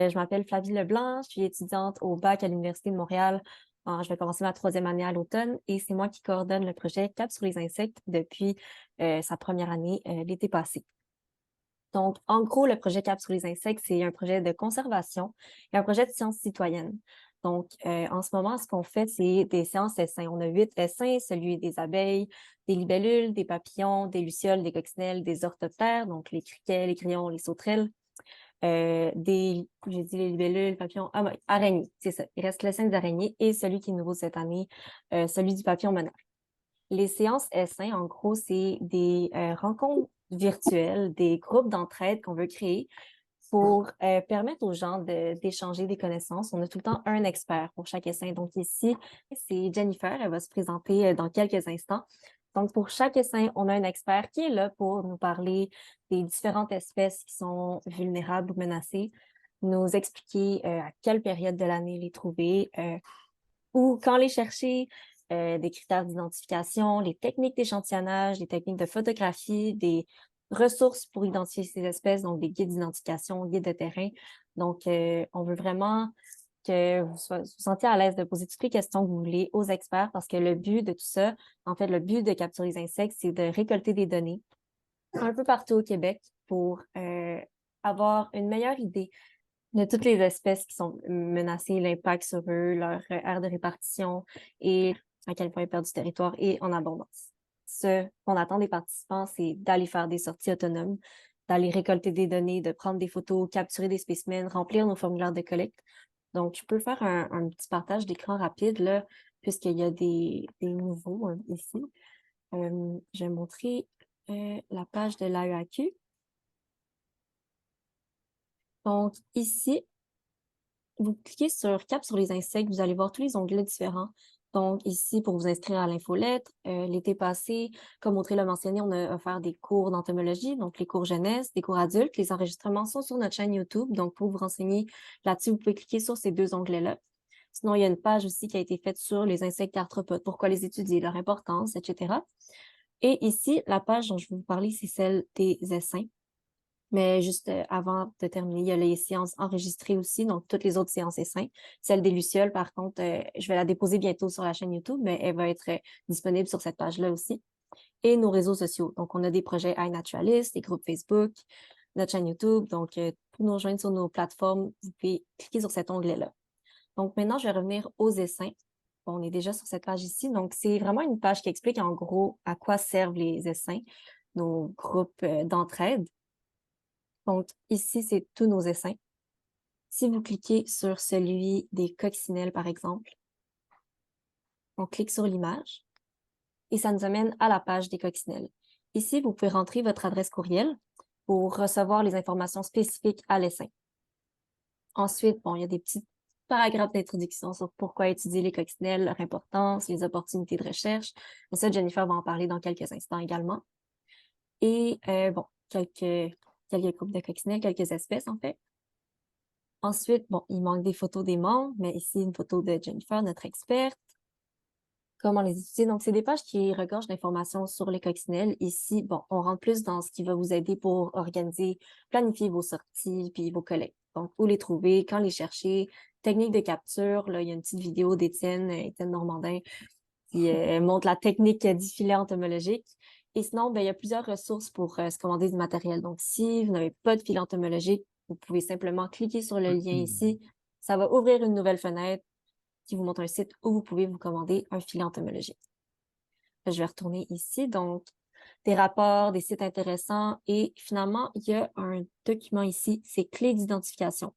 Je m'appelle Flavie Leblanc, je suis étudiante au bac à l'Université de Montréal. Je vais commencer ma troisième année à l'automne et c'est moi qui coordonne le projet Cap sur les insectes depuis sa première année l'été passé. Donc, en gros, le projet Cap sur les insectes, c'est un projet de conservation et un projet de sciences citoyennes. Donc, en ce moment, ce qu'on fait, c'est des séances essaims. On a 8 essaims, celui des abeilles, des libellules, des papillons, des lucioles, des coccinelles, des orthoptères, donc les criquets, les grillons, les sauterelles, j'ai dit les libellules, papillons, araignées, c'est ça. Il reste l'essaim des araignées et celui qui est nouveau cette année, celui du papillon monarque. Les séances essaims, en gros, c'est des rencontres virtuelles, des groupes d'entraide qu'on veut créer pour permettre aux gens d'échanger des connaissances. On a tout le temps un expert pour chaque essaim. Donc ici, c'est Jennifer, elle va se présenter dans quelques instants. Donc pour chaque essaim, on a un expert qui est là pour nous parler des différentes espèces qui sont vulnérables ou menacées, nous expliquer à quelle période de l'année les trouver, ou quand les chercher, des critères d'identification, les techniques d'échantillonnage, les techniques de photographie, des ressources pour identifier ces espèces, donc des guides d'identification, guides de terrain. Donc, on veut vraiment que vous sentiez à l'aise de poser toutes les questions que vous voulez aux experts parce que le but de tout ça, en fait, le but de Capture les insectes, c'est de récolter des données un peu partout au Québec pour avoir une meilleure idée de toutes les espèces qui sont menacées, l'impact sur eux, leur aire de répartition et à quel point ils perdent du territoire et en abondance. Ce qu'on attend des participants, c'est d'aller faire des sorties autonomes, d'aller récolter des données, de prendre des photos, capturer des spécimens, remplir nos formulaires de collecte. Donc, je peux faire un petit partage d'écran rapide, là, puisqu'il y a des nouveaux ici. Je vais montrer la page de l'AEAQ. Donc, ici, vous cliquez sur Cap sur les insectes, vous allez voir tous les onglets différents. Donc, ici, pour vous inscrire à l'infolettre, l'été passé, comme Audrey l'a mentionné, on a offert des cours d'entomologie, donc les cours jeunesse, des cours adultes. Les enregistrements sont sur notre chaîne YouTube. Donc, pour vous renseigner là-dessus, vous pouvez cliquer sur ces deux onglets-là. Sinon, il y a une page aussi qui a été faite sur les insectes arthropodes, pourquoi les étudier, leur importance, etc. Et ici, la page dont je vais vous parler, c'est celle des essaims. Mais juste avant de terminer, il y a les séances enregistrées aussi, donc toutes les autres séances essaims. Celle des lucioles, par contre, je vais la déposer bientôt sur la chaîne YouTube, mais elle va être disponible sur cette page-là aussi. Et nos réseaux sociaux. Donc, on a des projets iNaturalist, des groupes Facebook, notre chaîne YouTube. Donc, pour nous rejoindre sur nos plateformes, vous pouvez cliquer sur cet onglet-là. Donc, maintenant, je vais revenir aux essaims. Bon, on est déjà sur cette page ici. Donc, c'est vraiment une page qui explique en gros à quoi servent les essaims, nos groupes d'entraide. Donc, ici, c'est tous nos essaims. Si vous cliquez sur celui des coccinelles, par exemple, on clique sur l'image et ça nous amène à la page des coccinelles. Ici, vous pouvez rentrer votre adresse courriel pour recevoir les informations spécifiques à l'essaim. Ensuite, bon, il y a des petits paragraphes d'introduction sur pourquoi étudier les coccinelles, leur importance, les opportunités de recherche. Et ça, Jennifer va en parler dans quelques instants également. Et bon, quelques groupes de coccinelles, quelques espèces en fait. Ensuite, bon, il manque des photos des membres, mais ici, une photo de Jennifer, notre experte. Comment les étudier? Donc, c'est des pages qui regorgent d'informations sur les coccinelles. Ici, bon, on rentre plus dans ce qui va vous aider pour organiser, planifier vos sorties puis vos collectes. Donc, où les trouver, quand les chercher, technique de capture. Là, il y a une petite vidéo Étienne Normandin, qui montre la technique du filet entomologique. Et sinon, ben, il y a plusieurs ressources pour se commander du matériel. Donc, si vous n'avez pas de filet entomologique, vous pouvez simplement cliquer sur le lien ici. Ça va ouvrir une nouvelle fenêtre qui vous montre un site où vous pouvez vous commander un filet entomologique. Je vais retourner ici. Donc, des rapports, des sites intéressants. Et finalement, il y a un document ici, c'est clé d'identification.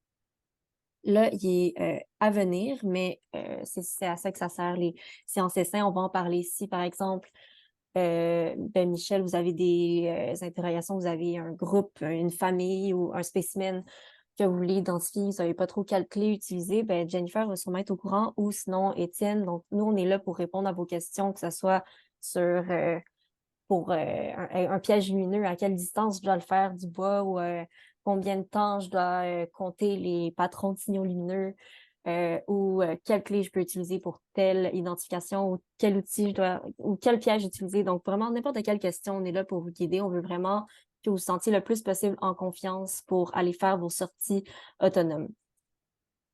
Là, il est à venir, mais c'est à ça que ça sert les séances essaims. On va en parler ici, par exemple. Ben Michel, vous avez des interrogations, vous avez un groupe, une famille ou un spécimen que vous voulez identifier, vous savez pas trop quelle clé utiliser, ben Jennifer va sûrement être au courant ou sinon Étienne. Donc, nous, on est là pour répondre à vos questions, que ce soit sur pour un piège lumineux, à quelle distance je dois le faire du bois ou combien de temps je dois compter les patrons de signaux lumineux ou quelle clé je peux utiliser pour telle identification ou quel outil je dois ou quel piège utiliser. Donc, vraiment, n'importe quelle question, on est là pour vous guider. On veut vraiment que vous vous sentiez le plus possible en confiance pour aller faire vos sorties autonomes.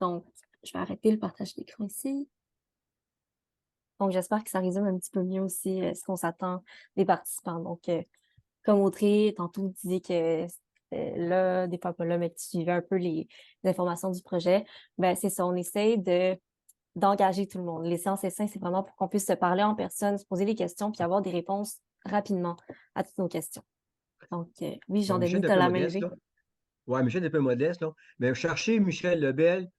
Donc, je vais arrêter le partage d'écran ici. Donc, j'espère que ça résume un petit peu mieux aussi ce qu'on s'attend des participants. Donc, comme Audrey, tantôt, disait que c'était là, des fois pas là, mais que tu suivais un peu les informations du projet, ben c'est ça, on essaye d'engager tout le monde. Les séances essais, c'est vraiment pour qu'on puisse se parler en personne, se poser des questions, puis avoir des réponses rapidement à toutes nos questions. Donc, oui, Bon, Michel Jean-Denis, est tu un as peu la main modeste, levée. là. Ouais, Michel est un peu modeste, là. Mais cherchez Michel Lebel,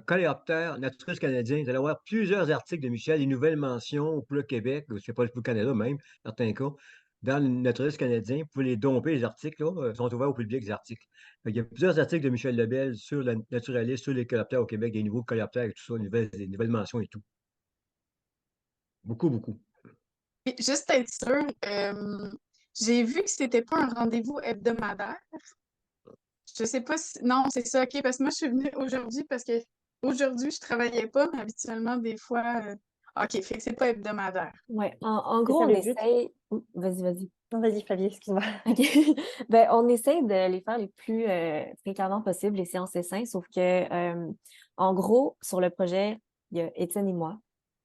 Coléoptère, Naturiste canadien. Vous allez avoir plusieurs articles de Michel, des nouvelles mentions pour le Québec, ou c'est pas pour le Canada même, certains cas, dans le Naturiste canadien. Vous pouvez les domper, les articles, là. Ils sont ouverts au public, les articles. Il y a plusieurs articles de Michel Lebel sur la naturaliste, sur les coléoptères au Québec, des nouveaux coléoptères et tout ça, des nouvelles mentions et tout. Beaucoup, beaucoup. Et juste être sûr, j'ai vu que c'était pas un rendez-vous hebdomadaire. Je sais pas si... Non, c'est ça, OK, parce que moi, je suis venue aujourd'hui parce que aujourd'hui, je travaillais pas, mais habituellement, des fois... OK, fait que c'est pas hebdomadaire. Ouais, en C'est gros, ça on le but. essaye. Vas-y, vas-y. Non, vas-y, Flavie, excuse-moi. OK. Ben, on essaie de les faire les plus fréquemment possible, les séances essaims, sauf que, en gros, sur le projet, il y a Étienne et moi.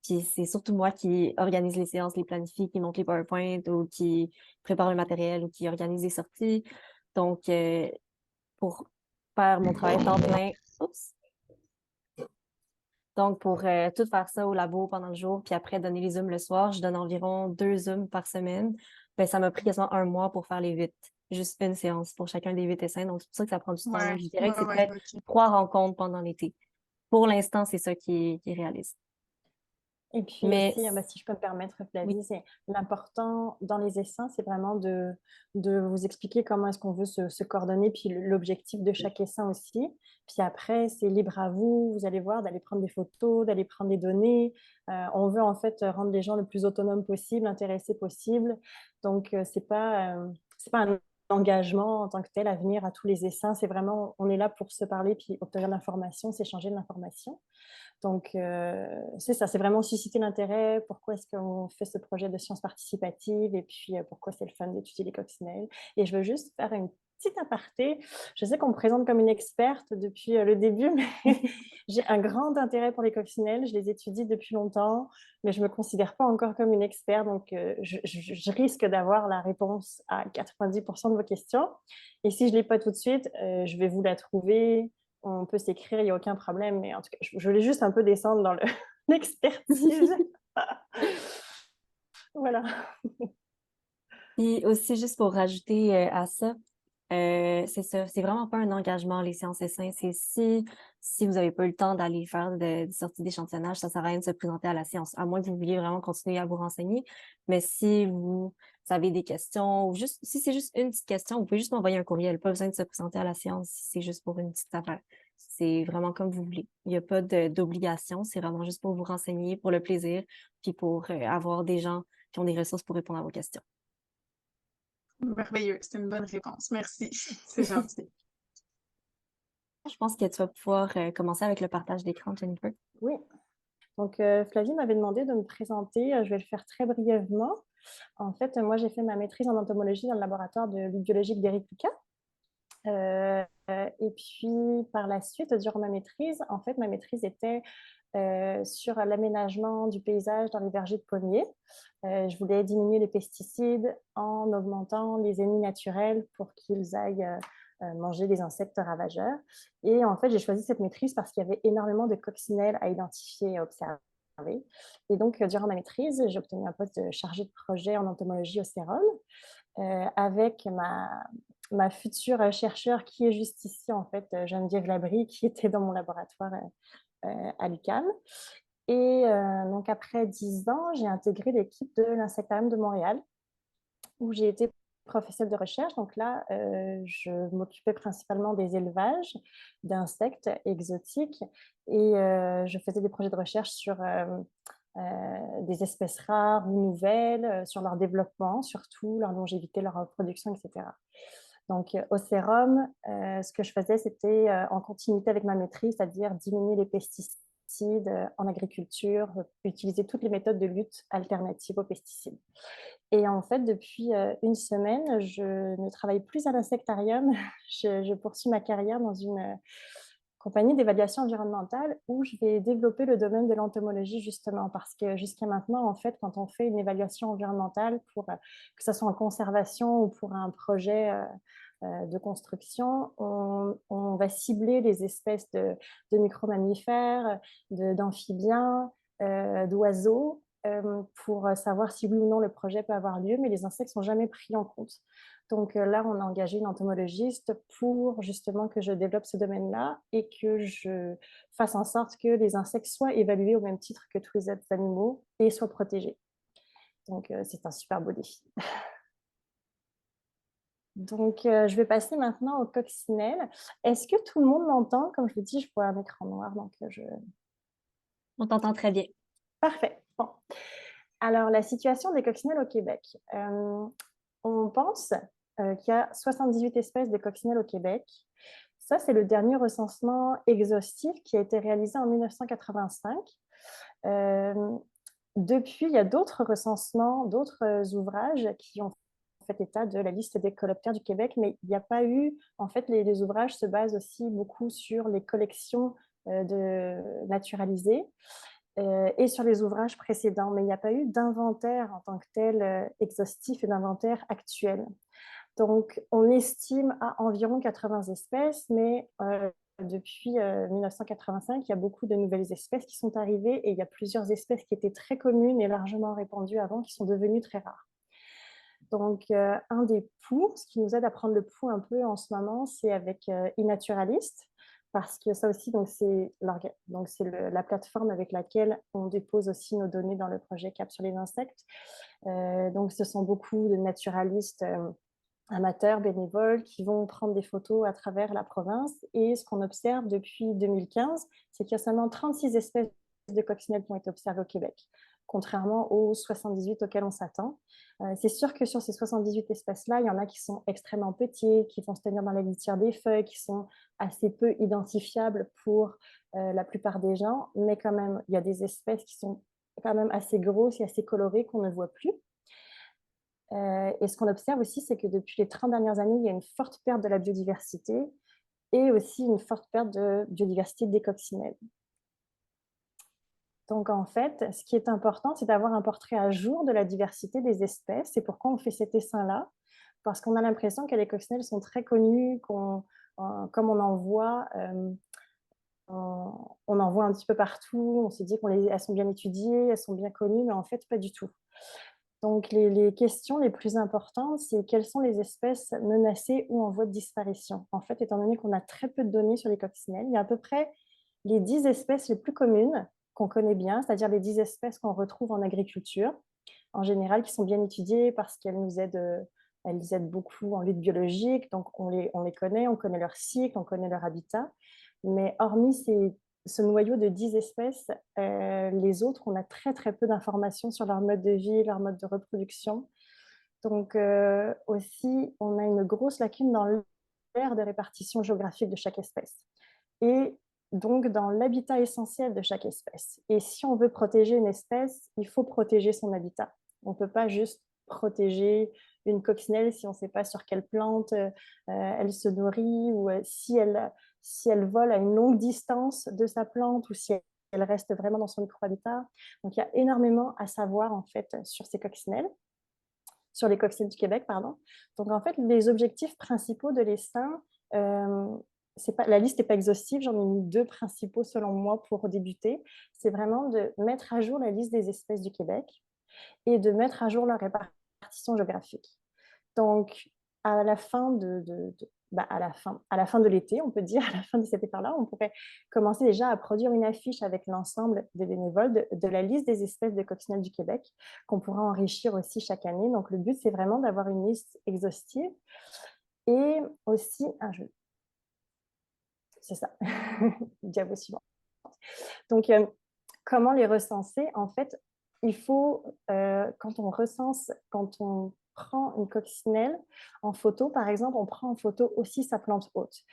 Puis c'est surtout moi qui organise les séances, les planifie, qui monte les PowerPoint ou qui prépare le matériel ou qui organise les sorties. Donc, pour faire mon travail temps plein, oups. Donc, pour tout faire ça au labo pendant le jour, puis après donner les Zooms le soir, je donne environ 2 Zooms par semaine. Ben, ça m'a pris quasiment un mois pour faire les 8. Juste une séance pour chacun des 8 essais. Donc, c'est pour ça que ça prend du temps. Ouais, Donc, je dirais que ouais, c'est ouais, peut-être OK. 3 rencontres pendant l'été. Pour l'instant, c'est ça qui est réaliste. Et puis Mais aussi, bah, si je peux me permettre, oui, Flavie, c'est l'important dans les essaims, c'est vraiment de vous expliquer comment est-ce qu'on veut se coordonner, puis l'objectif de chaque essaim aussi. Puis après, c'est libre à vous, vous allez voir, d'aller prendre des photos, d'aller prendre des données. On veut en fait rendre les gens le plus autonomes possible, intéressés possible. Donc, c'est pas un engagement en tant que tel à venir à tous les essaims. C'est vraiment, on est là pour se parler, puis obtenir de l'information, s'échanger de l'information. Donc, c'est ça, c'est vraiment susciter l'intérêt, pourquoi est-ce qu'on fait ce projet de sciences participatives et puis pourquoi c'est le fun d'étudier les coccinelles. Et je veux juste faire une petite aparté. Je sais qu'on me présente comme une experte depuis le début, mais j'ai un grand intérêt pour les coccinelles. Je les étudie depuis longtemps, mais je ne me considère pas encore comme une experte. Donc, je risque d'avoir la réponse à 90% de vos questions. Et si je ne l'ai pas tout de suite, je vais vous la trouver, on peut s'écrire, il n'y a aucun problème. Mais en tout cas, je voulais juste un peu descendre dans l'expertise. Voilà. puis aussi, juste pour rajouter à ça, c'est ça, c'est vraiment pas un engagement, les séances essaims. C'est si vous avez pas eu le temps d'aller faire des sorties d'échantillonnage, ça sert à rien de se présenter à la séance, à moins que vous vouliez vraiment continuer à vous renseigner. Mais si vous avez des questions, ou juste, si c'est juste une petite question, vous pouvez juste m'envoyer un courriel. Pas besoin de se présenter à la séance si c'est juste pour une petite affaire. C'est vraiment comme vous voulez. Il n'y a pas d'obligation. C'est vraiment juste pour vous renseigner, pour le plaisir, puis pour avoir des gens qui ont des ressources pour répondre à vos questions. Merveilleux, c'est une bonne réponse. Merci, c'est gentil. Je pense que tu vas pouvoir commencer avec le partage d'écran, Jennifer. Oui. Donc, Flavie m'avait demandé de me présenter. Je vais le faire très brièvement. En fait, moi, j'ai fait ma maîtrise en entomologie dans le laboratoire de biologique d'Éric Lucas. Et puis, par la suite, durant ma maîtrise, en fait, ma maîtrise était sur l'aménagement du paysage dans les vergers de pommiers. Je voulais diminuer les pesticides en augmentant les ennemis naturels pour qu'ils aillent manger des insectes ravageurs. Et en fait, j'ai choisi cette maîtrise parce qu'il y avait énormément de coccinelles à identifier et observer. Et donc, durant ma maîtrise, j'ai obtenu un poste de chargé de projet en entomologie au CEROM avec ma future chercheure qui est juste ici, en fait, Geneviève Labrie, qui était dans mon laboratoire à l'UQAM. Et donc, après 10 ans, j'ai intégré l'équipe de l'Insectarium de Montréal, où j'ai été professeure de recherche. Donc là, je m'occupais principalement des élevages d'insectes exotiques et je faisais des projets de recherche sur des espèces rares ou nouvelles, sur leur développement, surtout leur longévité, leur reproduction, etc. Donc, au sérum, ce que je faisais, c'était en continuité avec ma maîtrise, c'est-à-dire diminuer les pesticides en agriculture, utiliser toutes les méthodes de lutte alternatives aux pesticides. Et en fait, depuis une semaine, je ne travaille plus à l'insectarium. Je poursuis ma carrière dans une compagnie d'évaluation environnementale où je vais développer le domaine de l'entomologie justement parce que jusqu'à maintenant, en fait, quand on fait une évaluation environnementale pour que ce soit en conservation ou pour un projet de construction, on va cibler les espèces de micro-mammifères, d'amphibiens, d'oiseaux pour savoir si oui ou non le projet peut avoir lieu, mais les insectes ne sont jamais pris en compte. Donc là, on a engagé une entomologiste pour justement que je développe ce domaine-là et que je fasse en sorte que les insectes soient évalués au même titre que tous les autres animaux et soient protégés. Donc c'est un super beau défi. Donc je vais passer maintenant aux coccinelles. Est-ce que tout le monde m'entend? Comme je vous dis, je vois un écran noir, donc On t'entend très bien. Parfait. Bon. Alors, la situation des coccinelles au Québec. On pense qu'il y a 78 espèces de coccinelles au Québec. Ça, c'est le dernier recensement exhaustif qui a été réalisé en 1985. Depuis, il y a d'autres recensements, d'autres ouvrages qui ont fait état de la liste des coléoptères du Québec, mais il n'y a pas eu, en fait, les ouvrages se basent aussi beaucoup sur les collections naturalisées et sur les ouvrages précédents, mais il n'y a pas eu d'inventaire en tant que tel exhaustif et d'inventaire actuel. Donc, on estime à environ 80 espèces, mais depuis 1985, il y a beaucoup de nouvelles espèces qui sont arrivées et il y a plusieurs espèces qui étaient très communes et largement répandues avant qui sont devenues très rares. Donc, un des poux, ce qui nous aide à prendre le pouls un peu en ce moment, c'est avec iNaturalist, parce que ça aussi, c'est la plateforme avec laquelle on dépose aussi nos données dans le projet Cap sur les insectes. Donc, ce sont beaucoup de naturalistes amateurs, bénévoles, qui vont prendre des photos à travers la province. Et ce qu'on observe depuis 2015, c'est qu'il y a seulement 36 espèces de coccinelles qui ont été observées au Québec, contrairement aux 78 auxquelles on s'attend. C'est sûr que sur ces 78 espèces-là, il y en a qui sont extrêmement petits, qui vont se tenir dans la litière des feuilles, qui sont assez peu identifiables pour la plupart des gens, mais quand même, il y a des espèces qui sont quand même assez grosses et assez colorées qu'on ne voit plus. Et ce qu'on observe aussi, c'est que depuis les 30 dernières années, il y a une forte perte de la biodiversité et aussi une forte perte de biodiversité des coccinelles. Donc, en fait, ce qui est important, c'est d'avoir un portrait à jour de la diversité des espèces. C'est pourquoi on fait cet essaim-là, parce qu'on a l'impression que les coccinelles sont très connues, comme on en voit, on en voit un petit peu partout. On se dit qu'elles sont bien étudiées, elles sont bien connues, mais en fait, pas du tout. Donc, les questions les plus importantes, c'est quelles sont les espèces menacées ou en voie de disparition. En fait, étant donné qu'on a très peu de données sur les coccinelles, il y a à peu près les 10 espèces les plus communes qu'on connaît bien, c'est-à-dire les 10 espèces qu'on retrouve en agriculture, en général, qui sont bien étudiées parce qu'elles nous aident, elles aident beaucoup en lutte biologique, donc on les connaît, on connaît leur cycle, on connaît leur habitat. Mais hormis ce noyau de 10 espèces, les autres, on a très très peu d'informations sur leur mode de vie, leur mode de reproduction. Donc aussi, on a une grosse lacune dans l'aire de répartition géographique de chaque espèce. Et donc dans l'habitat essentiel de chaque espèce. Et si on veut protéger une espèce, il faut protéger son habitat. On ne peut pas juste protéger une coccinelle si on ne sait pas sur quelle plante elle se nourrit ou si elle vole à une longue distance de sa plante ou si elle reste vraiment dans son micro-habitat. Donc il y a énormément à savoir en fait sur ces coccinelles, sur les coccinelles du Québec, pardon. Donc en fait, les objectifs principaux de l'essaim, la liste n'est pas exhaustive, j'en ai mis 2 principaux selon moi pour débuter. C'est vraiment de mettre à jour la liste des espèces du Québec et de mettre à jour leur répartition géographique. Donc, à la fin à la fin de l'été, on peut dire, à la fin de cet été-là, on pourrait commencer déjà à produire une affiche avec l'ensemble des bénévoles de la liste des espèces de coccinelles du Québec, qu'on pourra enrichir aussi chaque année. Donc, le but, c'est vraiment d'avoir une liste exhaustive. Et aussi, c'est ça, diapo suivant. Donc, comment les recenser? En fait, il faut, quand on prend une coccinelle en photo, par exemple, on prend en photo aussi sa plante hôte.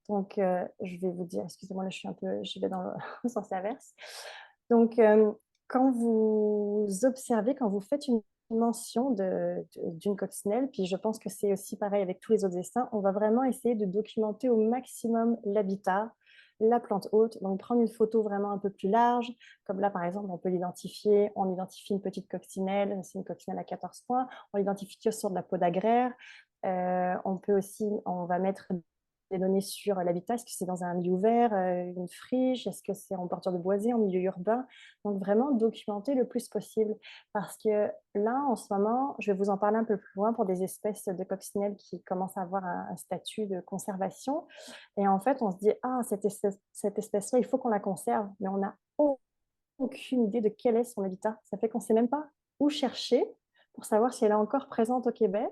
Donc, je vais vous dire, excusez-moi, là, je vais dans le sens inverse. Donc, quand vous observez, quand vous faites une mention d'une coccinelle, puis je pense que c'est aussi pareil avec tous les autres essaims, on va vraiment essayer de documenter au maximum l'habitat, la plante hôte. Donc, prendre une photo vraiment un peu plus large, comme là, par exemple, on peut l'identifier. On identifie une petite coccinelle, c'est une coccinelle à 14 points. On l'identifie sur de la peau d'agraire. On peut aussi, on va mettre des données sur l'habitat, est-ce que c'est dans un milieu ouvert, une friche, est-ce que c'est en bordure de boisé, en milieu urbain. Donc vraiment documenter le plus possible, parce que là, en ce moment, je vais vous en parler un peu plus loin pour des espèces de coccinelles qui commencent à avoir un statut de conservation. Et en fait, on se dit, ah, cette espèce-là, il faut qu'on la conserve, mais on n'a aucune idée de quel est son habitat. Ça fait qu'on ne sait même pas où chercher pour savoir si elle est encore présente au Québec,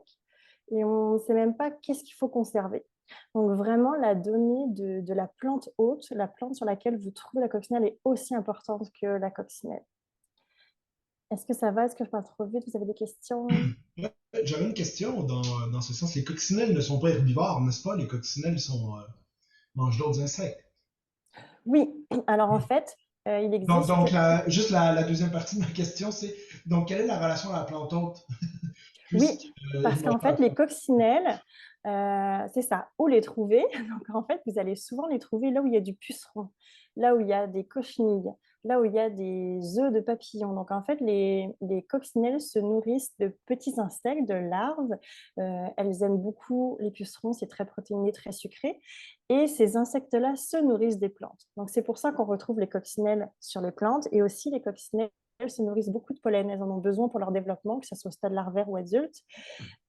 et on ne sait même pas qu'est-ce qu'il faut conserver. Donc vraiment, la donnée de la plante hôte, la plante sur laquelle vous trouvez la coccinelle, est aussi importante que la coccinelle. Est-ce que ça va? Est-ce que je parle trop vite? Vous avez des questions? J'avais une question dans ce sens. Les coccinelles ne sont pas herbivores, n'est-ce pas? Les coccinelles mangent d'autres insectes. Oui, alors en fait, il existe... Donc juste la deuxième partie de ma question, c'est donc quelle est la relation à la plante hôte? Oui, parce qu'en fait, les coccinelles, c'est ça, où les trouver? Donc en fait, vous allez souvent les trouver là où il y a du puceron, là où il y a des cochenilles, là où il y a des œufs de papillons. Donc en fait, les coccinelles se nourrissent de petits insectes, de larves. Elles aiment beaucoup les pucerons, c'est très protéiné, très sucré. Et ces insectes-là se nourrissent des plantes. Donc c'est pour ça qu'on retrouve les coccinelles sur les plantes, et aussi les coccinelles se nourrissent beaucoup de pollen. Elles en ont besoin pour leur développement, que ce soit au stade larvaire ou adulte.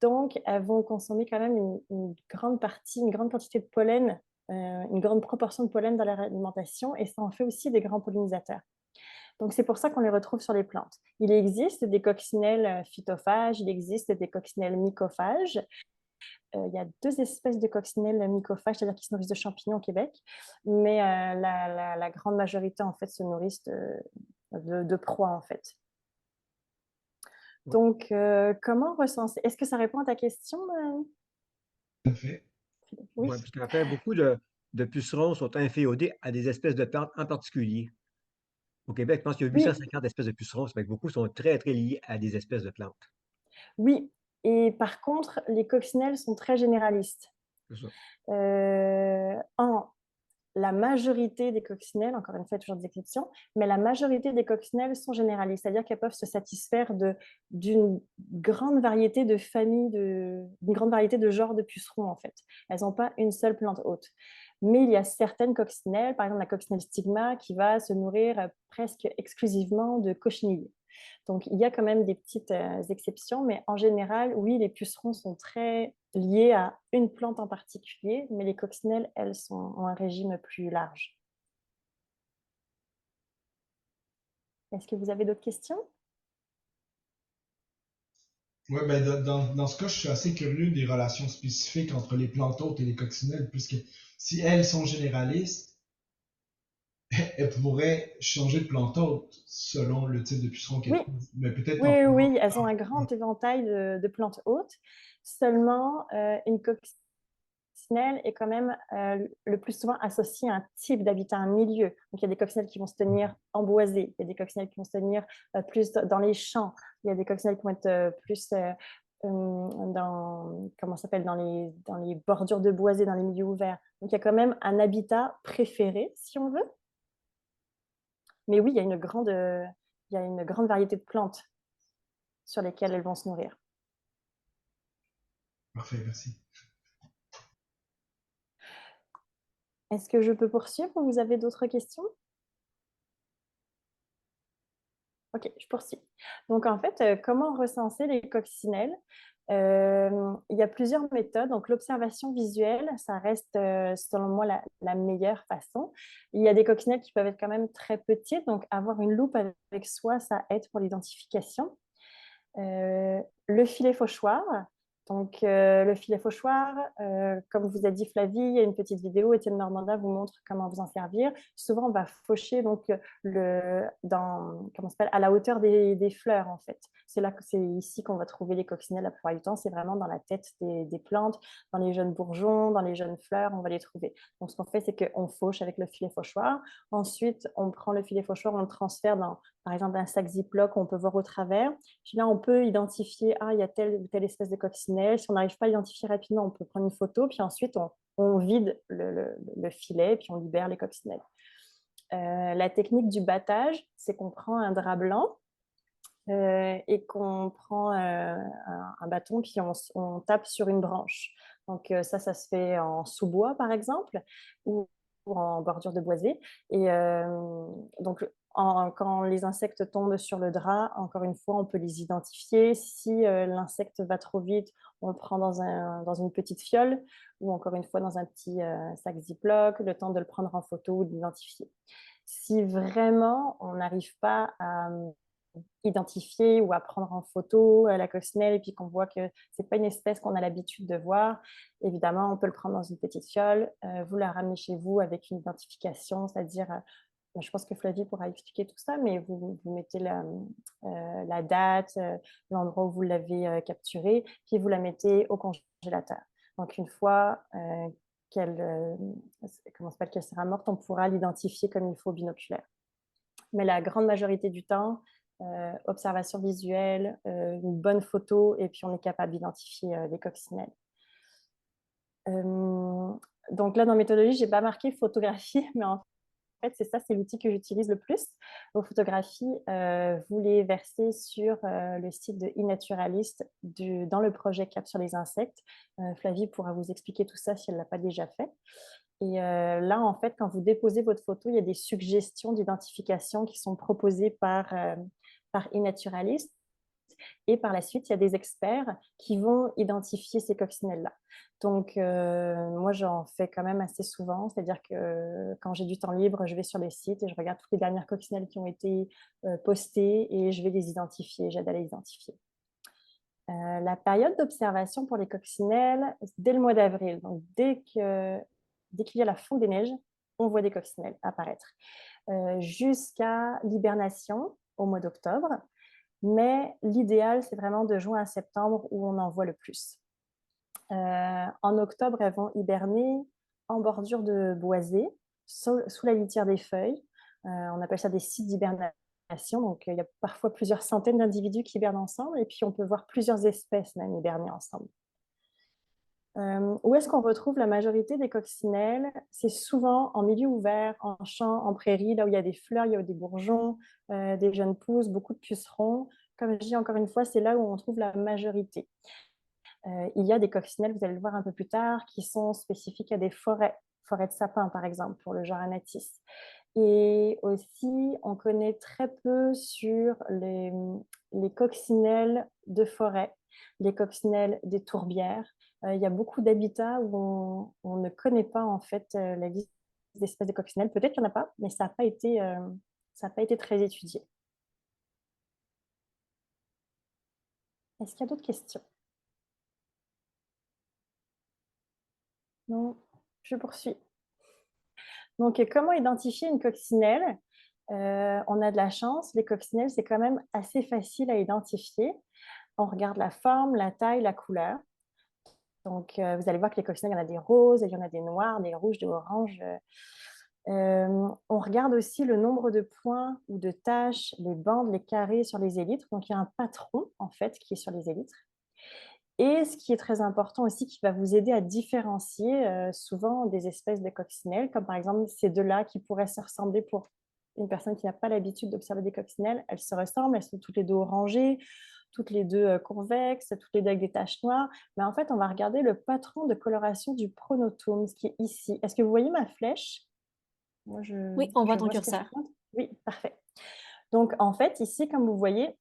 Donc, elles vont consommer quand même une grande partie, une grande quantité de pollen, une grande proportion de pollen dans leur alimentation, et ça en fait aussi des grands pollinisateurs. Donc, c'est pour ça qu'on les retrouve sur les plantes. Il existe des coccinelles phytophages, il existe des coccinelles mycophages. Il y a 2 espèces de coccinelles mycophages, c'est-à-dire qui se nourrissent de champignons au Québec, mais la grande majorité, en fait, se nourrissent de proies, en fait. Donc, comment recenser? Est-ce que ça répond à ta question? Tout à fait. Oui. Ouais, parce qu'en fait, beaucoup de pucerons sont inféodés à des espèces de plantes en particulier. Au Québec, je pense qu'il y a Oui, 850 espèces de pucerons, ça fait que beaucoup sont très, très liés à des espèces de plantes. oui. Et par contre, les coccinelles sont très généralistes. C'est ça. La majorité des coccinelles, encore une fois, toujours des exceptions, mais la majorité des coccinelles sont généralistes, c'est-à-dire qu'elles peuvent se satisfaire d'une grande variété de familles, d'une grande variété de genres de pucerons, en fait. Elles n'ont pas une seule plante hôte. Mais il y a certaines coccinelles, par exemple la coccinelle stigma, qui va se nourrir presque exclusivement de cochenilles. Donc, il y a quand même des petites exceptions, mais en général, oui, les pucerons sont très liés à une plante en particulier, mais les coccinelles, elles, ont un régime plus large. Est-ce que vous avez d'autres questions? Oui, ben dans ce cas, je suis assez curieux des relations spécifiques entre les plantes hôtes et les coccinelles, puisque si elles sont généralistes, elles pourraient changer de plante hôte selon le type de puceron qu'elles Oui, trouvent. Mais peut-être oui, qu'en oui, France, oui, elles ont un grand éventail de plantes hôtes. Seulement, une coccinelle est quand même le plus souvent associée à un type d'habitat, un milieu. Donc, il y a des coccinelles qui vont se tenir en boisé, il y a des coccinelles qui vont se tenir plus dans les champs, il y a des coccinelles qui vont être plus comment ça s'appelle, dans les bordures de boisé, dans les milieux ouverts. Donc, il y a quand même un habitat préféré, si on veut. Mais oui, il y a une grande variété de plantes sur lesquelles elles vont se nourrir. parfait, merci. Est-ce que je peux poursuivre ou vous avez d'autres questions? Ok, je poursuis. Donc, en fait, comment recenser les coccinelles? Il y a plusieurs méthodes. Donc, l'observation visuelle, ça reste, selon moi, la meilleure façon. Il y a des coccinelles qui peuvent être quand même très petites. Donc, avoir une loupe avec soi, ça aide pour l'identification. Le filet fauchoir. Donc, le filet fauchoir, comme vous a dit Flavie, il y a une petite vidéo, Étienne Normanda vous montre comment vous en servir. Souvent, on va faucher donc, comment ça s'appelle, à la hauteur des fleurs, en fait. C'est ici qu'on va trouver les coccinelles la plupart du temps. C'est vraiment dans la tête des plantes, dans les jeunes bourgeons, dans les jeunes fleurs, on va les trouver. Donc, ce qu'on fait, c'est qu'on fauche avec le filet fauchoir. Ensuite, on prend le filet fauchoir, on le transfère dans, par exemple, un sac Ziploc, on peut voir au travers. Puis là, on peut identifier, il y a telle ou telle espèce de coccinelle. Si on n'arrive pas à identifier rapidement, on peut prendre une photo. Puis ensuite, on vide le filet, puis on libère les coccinelles. La technique du battage, c'est qu'on prend un drap blanc et qu'on prend un bâton, puis on tape sur une branche. Donc ça se fait en sous-bois, par exemple, ou en bordure de boisé. Et donc, quand les insectes tombent sur le drap, encore une fois, on peut les identifier. Si l'insecte va trop vite, on le prend dans une petite fiole ou encore une fois dans un petit sac Ziploc, le temps de le prendre en photo ou d'identifier. Si vraiment on n'arrive pas à identifier ou à prendre en photo la coccinelle et puis qu'on voit que ce n'est pas une espèce qu'on a l'habitude de voir, évidemment, on peut le prendre dans une petite fiole, vous la ramenez chez vous avec une identification, c'est-à-dire, je pense que Flavie pourra expliquer tout ça, mais vous mettez la date, l'endroit où vous l'avez capturée, puis vous la mettez au congélateur. Donc, une fois qu'elle sera morte, on pourra l'identifier comme il faut binoculaire. Mais la grande majorité du temps, observation visuelle, une bonne photo, et puis on est capable d'identifier les coccinelles. Donc là, dans méthodologie, je n'ai pas marqué photographie, mais en fait, c'est l'outil que j'utilise le plus. Vos photographies, vous les versez sur le site de eNaturalist dans le projet Cap sur les insectes. Flavie pourra vous expliquer tout ça si elle ne l'a pas déjà fait. Et là, en fait, quand vous déposez votre photo, il y a des suggestions d'identification qui sont proposées par eNaturalist. Et par la suite, il y a des experts qui vont identifier ces coccinelles-là. Donc, moi, j'en fais quand même assez souvent. C'est-à-dire que quand j'ai du temps libre, je vais sur les sites et je regarde toutes les dernières coccinelles qui ont été postées et je vais les identifier. J'aide à les identifier. La période d'observation pour les coccinelles, dès le mois d'avril. Donc, dès qu'il y a la fonte des neiges, on voit des coccinelles apparaître. Jusqu'à l'hibernation au mois d'octobre. Mais l'idéal, c'est vraiment de juin à septembre où on en voit le plus. En octobre, elles vont hiberner en bordure de boisés, sous la litière des feuilles. On appelle ça des sites d'hibernation. Donc, il y a parfois plusieurs centaines d'individus qui hibernent ensemble et puis on peut voir plusieurs espèces même hiberner ensemble. Où est-ce qu'on retrouve la majorité des coccinelles? C'est souvent en milieu ouvert, en champ, en prairie, là où il y a des fleurs, il y a des bourgeons, des jeunes pousses, beaucoup de pucerons. Comme je dis encore une fois, c'est là où on trouve la majorité. Il y a des coccinelles, vous allez le voir un peu plus tard, qui sont spécifiques à des forêts de sapins par exemple, pour le genre Anatis. Et aussi, on connaît très peu sur les coccinelles de forêt, les coccinelles des tourbières. Il y a beaucoup d'habitats où on ne connaît pas en fait la liste des espèces de coccinelles. Peut-être qu'il n'y en a pas, mais ça n'a pas été très étudié. Est-ce qu'il y a d'autres questions? Non, je poursuis. Donc, comment identifier une coccinelle? On a de la chance, les coccinelles, c'est quand même assez facile à identifier. On regarde la forme, la taille, la couleur. Donc, vous allez voir que les coccinelles, il y en a des roses, il y en a des noirs, des rouges, des oranges. On regarde aussi le nombre de points ou de taches, les bandes, les carrés sur les élytres. Donc, il y a un patron, en fait, qui est sur les élytres. Et ce qui est très important aussi, qui va vous aider à différencier souvent des espèces de coccinelles, comme par exemple ces deux-là qui pourraient se ressembler pour une personne qui n'a pas l'habitude d'observer des coccinelles. Elles se ressemblent, elles sont toutes les deux orangées, toutes les deux convexes, toutes les deux avec des taches noires. Mais en fait, on va regarder le patron de coloration du pronotum, ce qui est ici. Est-ce que vous voyez ma flèche? Moi, Oui, on voit je ton vois ce que je curseur. pointe. Oui, parfait. Donc, en fait, ici, comme vous voyez,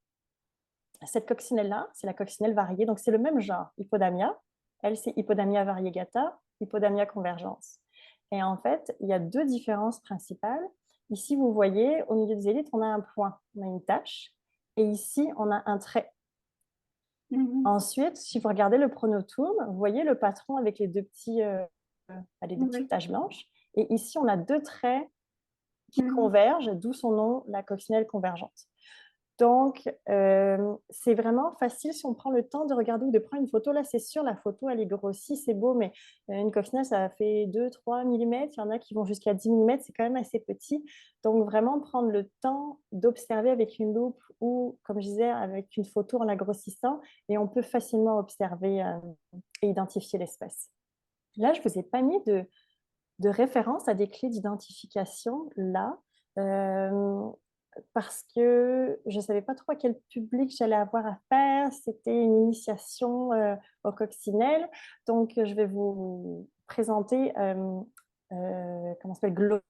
cette coccinelle-là, c'est la coccinelle variée. Donc, c'est le même genre, Hippodamia. Elle, c'est Hippodamia variegata, Hippodamia convergence. Et en fait, il y a deux différences principales. Ici, vous voyez, au milieu des élytres, on a un point, on a une tache. Et ici, on a un trait. Ensuite, si vous regardez le pronotum, vous voyez le patron avec les deux petites taches blanches. Et ici, on a deux traits qui convergent, d'où son nom, la coccinelle convergente. Donc, c'est vraiment facile si on prend le temps de regarder ou de prendre une photo. Là, c'est sûr, la photo, elle est grossie, c'est beau, mais une coccinelle, ça fait 2-3 mm. Il y en a qui vont jusqu'à 10 mm, c'est quand même assez petit. Donc, vraiment prendre le temps d'observer avec une loupe ou, comme je disais, avec une photo en la grossissant, et on peut facilement observer et identifier l'espèce. Là, je ne vous ai pas mis de référence à des clés d'identification là, parce que je ne savais pas trop à quel public j'allais avoir à faire. C'était une initiation au coccinelle. Donc, je vais vous présenter comment ça s'appelle,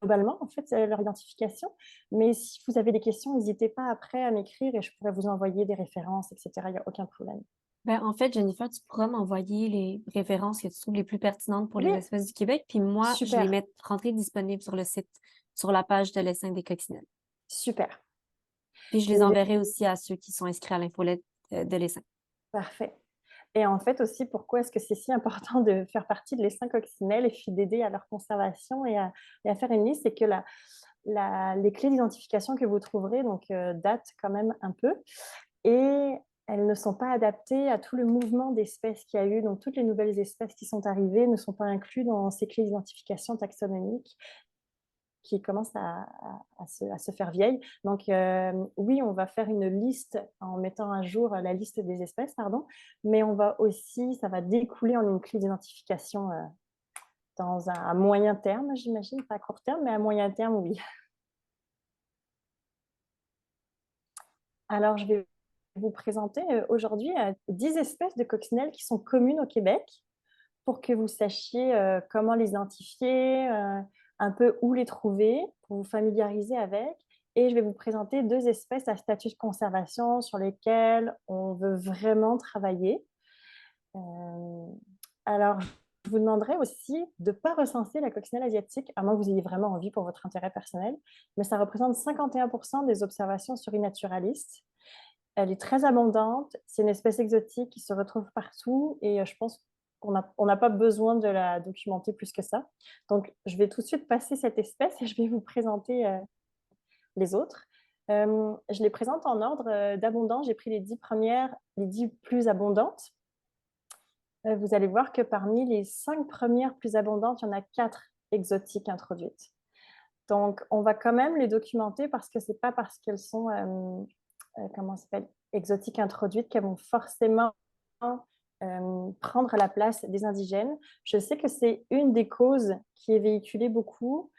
globalement, en fait, leur identification. Mais si vous avez des questions, n'hésitez pas après à m'écrire et je pourrais vous envoyer des références, etc. Il n'y a aucun problème. Ben, en fait, Jennifer, tu pourras m'envoyer les références que tu trouves les plus pertinentes pour les Oui, espèces du Québec, puis moi, je les super, rentrer disponibles sur le site, sur la page de l'essaim des coccinelles. super. Puis je les Et enverrai aussi à ceux qui sont inscrits à l'infolette de l'essaim. parfait. Et en fait aussi, pourquoi est-ce que c'est si important de faire partie de l'essaim coccinelle et puis d'aider à leur conservation et à faire une liste, c'est que les clés d'identification que vous trouverez donc, datent quand même un peu et elles ne sont pas adaptées à tout le mouvement d'espèces qu'il y a eu. Donc, toutes les nouvelles espèces qui sont arrivées ne sont pas incluses dans ces clés d'identification taxonomiques qui commencent à se faire vieilles. Donc, oui, on va faire une liste en mettant à jour la liste des espèces, pardon, mais on va aussi, ça va découler en une clé d'identification à moyen terme, j'imagine, pas à court terme, mais à moyen terme, oui. Alors, je vais vous présenter aujourd'hui 10 espèces de coccinelles qui sont communes au Québec pour que vous sachiez comment les identifier, un peu où les trouver, pour vous familiariser avec. Et je vais vous présenter 2 espèces à statut de conservation sur lesquelles on veut vraiment travailler. Alors, je vous demanderai aussi de ne pas recenser la coccinelle asiatique, à moins que vous ayez vraiment envie pour votre intérêt personnel, mais ça représente 51% des observations sur eNaturalist. Elle est très abondante, c'est une espèce exotique qui se retrouve partout et je pense qu'on n'a pas besoin de la documenter plus que ça. Donc, je vais tout de suite passer cette espèce et je vais vous présenter les autres. Je les présente en ordre d'abondance. J'ai pris les 10 premières, les 10 plus abondantes. Vous allez voir que parmi les 5 premières plus abondantes, il y en a 4 exotiques introduites. Donc, on va quand même les documenter parce que ce n'est pas parce qu'elles sont comment ça s'appelle, exotiques introduites qu'elles vont forcément prendre la place des indigènes. Je sais que c'est une des causes qui est véhiculée beaucoup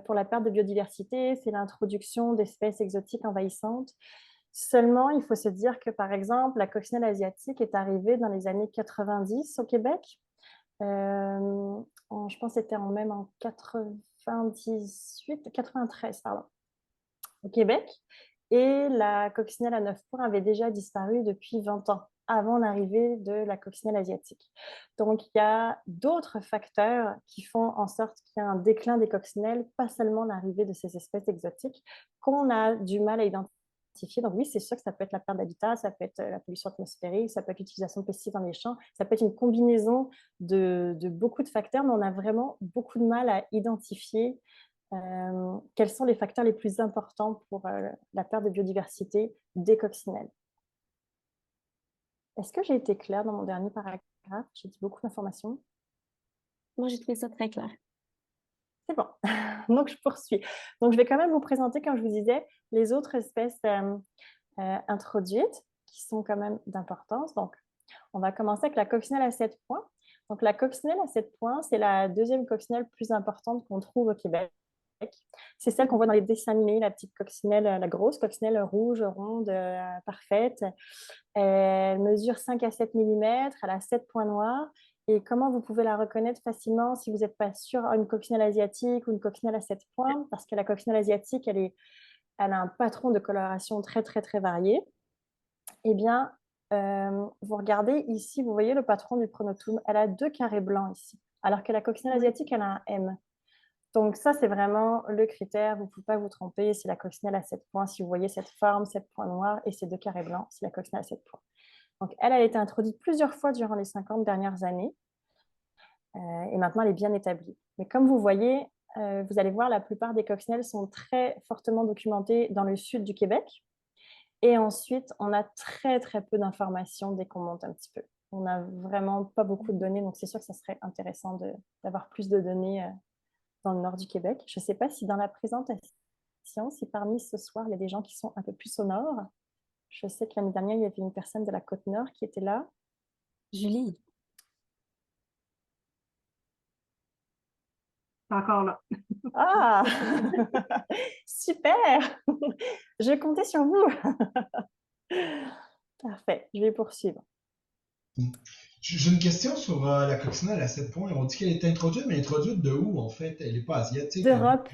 pour la perte de biodiversité, c'est l'introduction d'espèces exotiques envahissantes. Seulement, il faut se dire que, par exemple, la coccinelle asiatique est arrivée dans les années 90 au Québec. Je pense que c'était même en 93, pardon, au Québec. Et la coccinelle à 9 points avait déjà disparu depuis 20 ans, avant l'arrivée de la coccinelle asiatique. Donc, il y a d'autres facteurs qui font en sorte qu'il y a un déclin des coccinelles, pas seulement l'arrivée de ces espèces exotiques, qu'on a du mal à identifier. Donc oui, c'est sûr que ça peut être la perte d'habitat, ça peut être la pollution atmosphérique, ça peut être l'utilisation de pesticides dans les champs, ça peut être une combinaison de beaucoup de facteurs, mais on a vraiment beaucoup de mal à identifier quels sont les facteurs les plus importants pour la perte de biodiversité des coccinelles. Est-ce que j'ai été claire dans mon dernier paragraphe? J'ai dit beaucoup d'informations. Moi, j'ai trouvé ça très clair. C'est bon. Donc, je poursuis. Donc, je vais quand même vous présenter, comme je vous disais, les autres espèces introduites qui sont quand même d'importance. Donc, on va commencer avec la coccinelle à 7 points. Donc, la coccinelle à 7 points, c'est la deuxième coccinelle plus importante qu'on trouve au Québec. C'est celle qu'on voit dans les dessins animés, la petite coccinelle, la grosse coccinelle rouge, ronde, parfaite. Elle mesure 5 à 7 mm, elle a 7 points noirs. Et comment vous pouvez la reconnaître facilement si vous n'êtes pas sûr une coccinelle asiatique ou une coccinelle à 7 points? Parce que la coccinelle asiatique, elle a un patron de coloration très, très, très varié. Eh bien, vous regardez ici, vous voyez le patron du pronotum. Elle a 2 carrés blancs ici, alors que la coccinelle asiatique, elle a un M. Donc ça, c'est vraiment le critère. Vous ne pouvez pas vous tromper. C'est la coccinelle à 7 points. Si vous voyez cette forme, 7 points noirs et ces 2 carrés blancs, c'est la coccinelle à 7 points. Donc elle a été introduite plusieurs fois durant les 50 dernières années. Et maintenant, elle est bien établie. Mais comme vous voyez, vous allez voir, la plupart des coccinelles sont très fortement documentées dans le sud du Québec. Et ensuite, on a très, très peu d'informations dès qu'on monte un petit peu. On n'a vraiment pas beaucoup de données. Donc c'est sûr que ça serait intéressant d'avoir plus de données dans le nord du Québec. Je ne sais pas si dans la présentation, si parmi ce soir, il y a des gens qui sont un peu plus au nord. Je sais que l'année dernière, il y avait une personne de la Côte-Nord qui était là. Julie. C'est encore là. Ah! Super! Je comptais sur vous. Parfait, je vais poursuivre. J'ai une question sur la coccinelle à 7 points. On dit qu'elle est introduite, mais introduite de où, en fait? Elle n'est pas asiatique. D'Europe.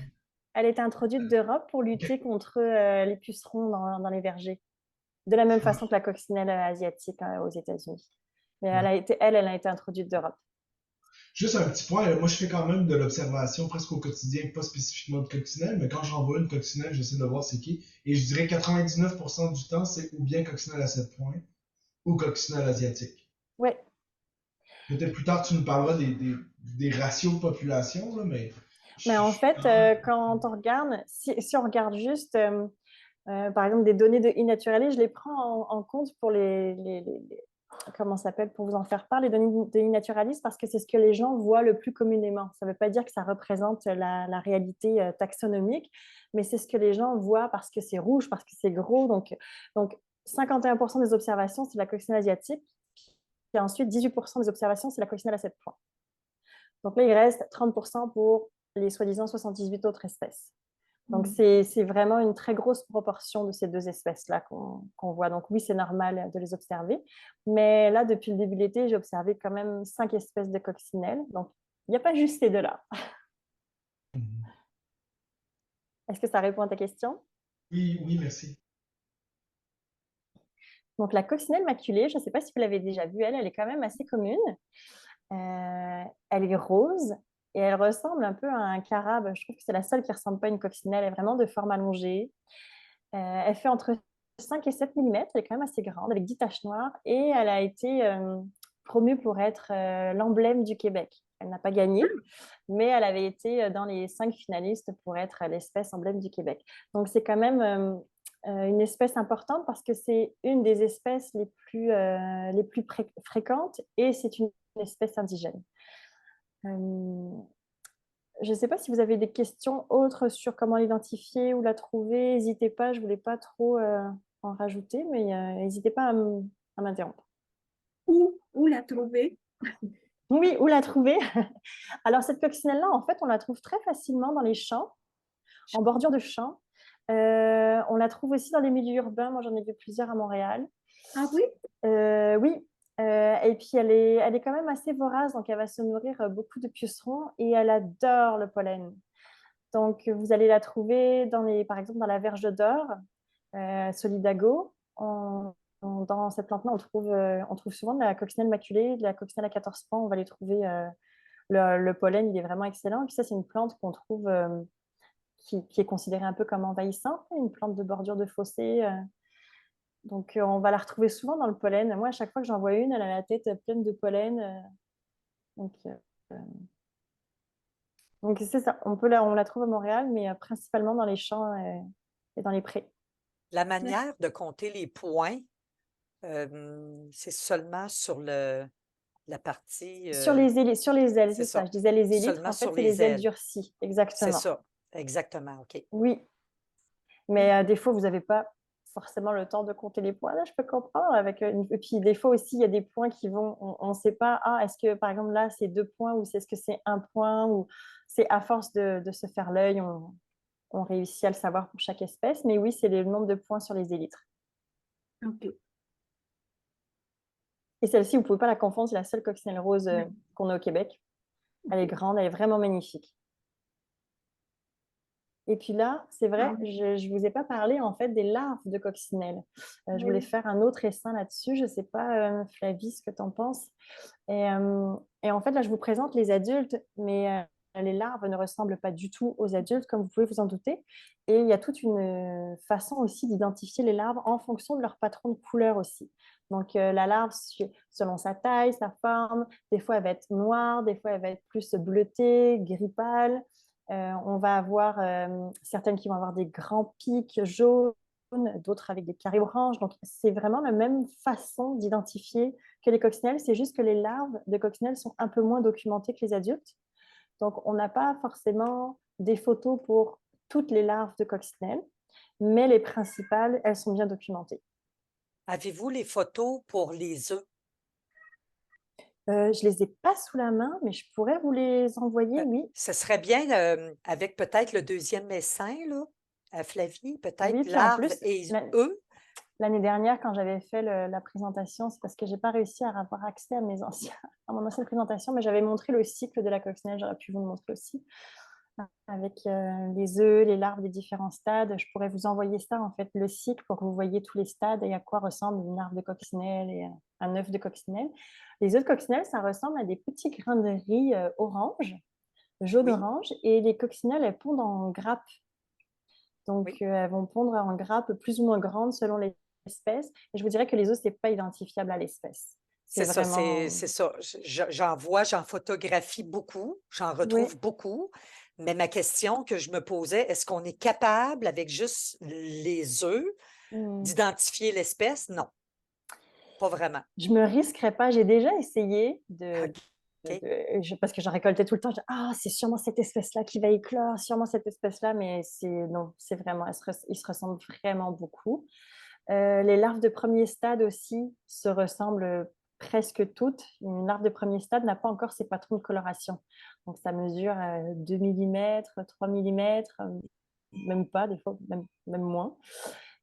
Elle est introduite d'Europe pour Ok. lutter contre les pucerons dans les vergers. De la même façon que la coccinelle asiatique aux États-Unis. Mais elle a été introduite d'Europe. Juste un petit point, moi je fais quand même de l'observation presque au quotidien, pas spécifiquement de coccinelle, mais quand j'en vois une coccinelle, j'essaie de voir c'est qui. Et je dirais 99% du temps, c'est ou bien coccinelle à 7 points ou coccinelle asiatique. Oui. Peut-être plus tard, tu nous parleras des ratios de population, là, mais. Mais en fait, quand on regarde, si on regarde juste, par exemple, des données de e-Naturalist, je les prends en compte pour comment ça s'appelle, pour vous en faire part, les données de e-Naturalist, parce que c'est ce que les gens voient le plus communément. Ça ne veut pas dire que ça représente la réalité taxonomique, mais c'est ce que les gens voient parce que c'est rouge, parce que c'est gros. Donc 51% des observations, c'est la coccinelle asiatique. Et ensuite, 18% des observations, c'est la coccinelle à 7 points. Donc là, il reste 30% pour les soi-disant 78 autres espèces. Donc, c'est vraiment une très grosse proportion de ces deux espèces-là qu'on voit. Donc, oui, c'est normal de les observer. Mais là, depuis le début de l'été, j'ai observé quand même 5 espèces de coccinelles. Donc, il n'y a pas juste ces deux-là. Est-ce que ça répond à ta question? Oui, oui, merci. Donc, la coccinelle maculée, je ne sais pas si vous l'avez déjà vue, elle est quand même assez commune. Elle est rose et elle ressemble un peu à un carabe. Je trouve que c'est la seule qui ne ressemble pas à une coccinelle. Elle est vraiment de forme allongée. Elle fait entre 5 et 7 mm. Elle est quand même assez grande, avec 10 taches noires. Et elle a été promue pour être l'emblème du Québec. Elle n'a pas gagné, mais elle avait été dans les 5 finalistes pour être l'espèce emblème du Québec. Donc, c'est quand même une espèce importante parce que c'est une des espèces les plus fréquentes et c'est une espèce indigène. Je ne sais pas si vous avez des questions autres sur comment l'identifier ou la trouver. N'hésitez pas, je ne voulais pas trop en rajouter, mais n'hésitez pas à m'interrompre. Où la trouver? Oui, où la trouver? Alors, cette coccinelle-là, en fait, on la trouve très facilement dans les champs, en bordure de champs. On la trouve aussi dans les milieux urbains. Moi, j'en ai vu plusieurs à Montréal. Ah oui? Oui. Et puis, elle est quand même assez vorace, donc elle va se nourrir beaucoup de pucerons et elle adore le pollen. Donc, vous allez la trouver par exemple dans la verge d'or, Solidago. Dans cette plante-là, on trouve souvent de la coccinelle maculée, de la coccinelle à 14 pans. On va les trouver. Le pollen, il est vraiment excellent. Et puis ça, c'est une plante qu'on trouve qui est considérée un peu comme envahissante, une plante de bordure de fossé. Donc, on va la retrouver souvent dans le pollen. Moi, à chaque fois que j'en vois une, elle a la tête pleine de pollen. Donc c'est ça. On la trouve à Montréal, mais principalement dans les champs et dans les prés. La manière de compter les points, c'est seulement sur la partie. Sur les ailes, c'est ça. Je disais les élytres, Seulement en fait, sur c'est les les ailes ailes. durcies. Exactement. C'est ça. Exactement, OK. Oui. Mais des fois, vous n'avez pas forcément le temps de compter les points. Là, je peux comprendre. Et puis, des fois aussi, il y a des points qui vont. On ne sait pas, est-ce que, par exemple, là, c'est 2 points ou est-ce que c'est 1 point ou c'est à force de se faire l'œil, on réussit à le savoir pour chaque espèce. Mais oui, c'est le nombre de points sur les élytres. OK. Et celle-ci, vous ne pouvez pas la confondre, c'est la seule coccinelle rose qu'on a au Québec. Elle est grande, elle est vraiment magnifique. Et puis là, c'est vrai, je ne vous ai pas parlé en fait des larves de coccinelle. Je voulais faire un autre essaim là-dessus. Je ne sais pas, Flavie, ce que tu en penses. Et en fait, là, je vous présente les adultes, mais les larves ne ressemblent pas du tout aux adultes, comme vous pouvez vous en douter. Et il y a toute une façon aussi d'identifier les larves en fonction de leur patron de couleur aussi. Donc, la larve, selon sa taille, sa forme, des fois, elle va être noire, des fois, elle va être plus bleutée, gris pâle. On va avoir certaines qui vont avoir des grands pics jaunes, d'autres avec des carrés oranges. Donc, c'est vraiment la même façon d'identifier que les coccinelles. C'est juste que les larves de coccinelles sont un peu moins documentées que les adultes. Donc, on n'a pas forcément des photos pour toutes les larves de coccinelles, mais les principales, elles sont bien documentées. Avez-vous les photos pour les œufs? Je les ai pas sous la main, mais je pourrais vous les envoyer, oui. Ce serait bien avec peut-être le deuxième essaim, là, à Flavie, peut-être Oui, puis en larves plus, et œufs. l'année dernière, quand j'avais fait la présentation, c'est parce que j'ai pas réussi à avoir accès à à mon ancienne présentation, mais j'avais montré le cycle de la coccinelle, j'aurais pu vous le montrer aussi, avec les œufs, les larves des différents stades. Je pourrais vous envoyer ça, en fait, le cycle, pour que vous voyez tous les stades et à quoi ressemble une larve de coccinelle et un œuf de coccinelle. Les œufs de coccinelle, ça ressemble à des petits grains de riz orange, jaune-orange, et les coccinelles, elles pondent en grappes. Donc, Oui. elles vont pondre en grappes plus ou moins grandes selon l'espèce. Et je vous dirais que les œufs, ce n'est pas identifiable à l'espèce. C'est ça, vraiment... c'est ça. J'en photographie beaucoup, j'en Oui. retrouve beaucoup. Mais ma question que je me posais, est-ce qu'on est capable, avec juste les œufs, d'identifier l'espèce? Non, pas vraiment. Je me risquerais pas. J'ai déjà essayé OK. parce que j'en récoltais tout le temps. Ah, c'est sûrement cette espèce-là qui va éclore, sûrement cette espèce-là, mais non, c'est vraiment, ils se ressemblent vraiment beaucoup. Les larves de premier stade aussi se ressemblent presque toutes. Une larve de premier stade n'a pas encore ses patrons de coloration. Donc, ça mesure 2 mm, 3 mm, même pas, des fois, même moins.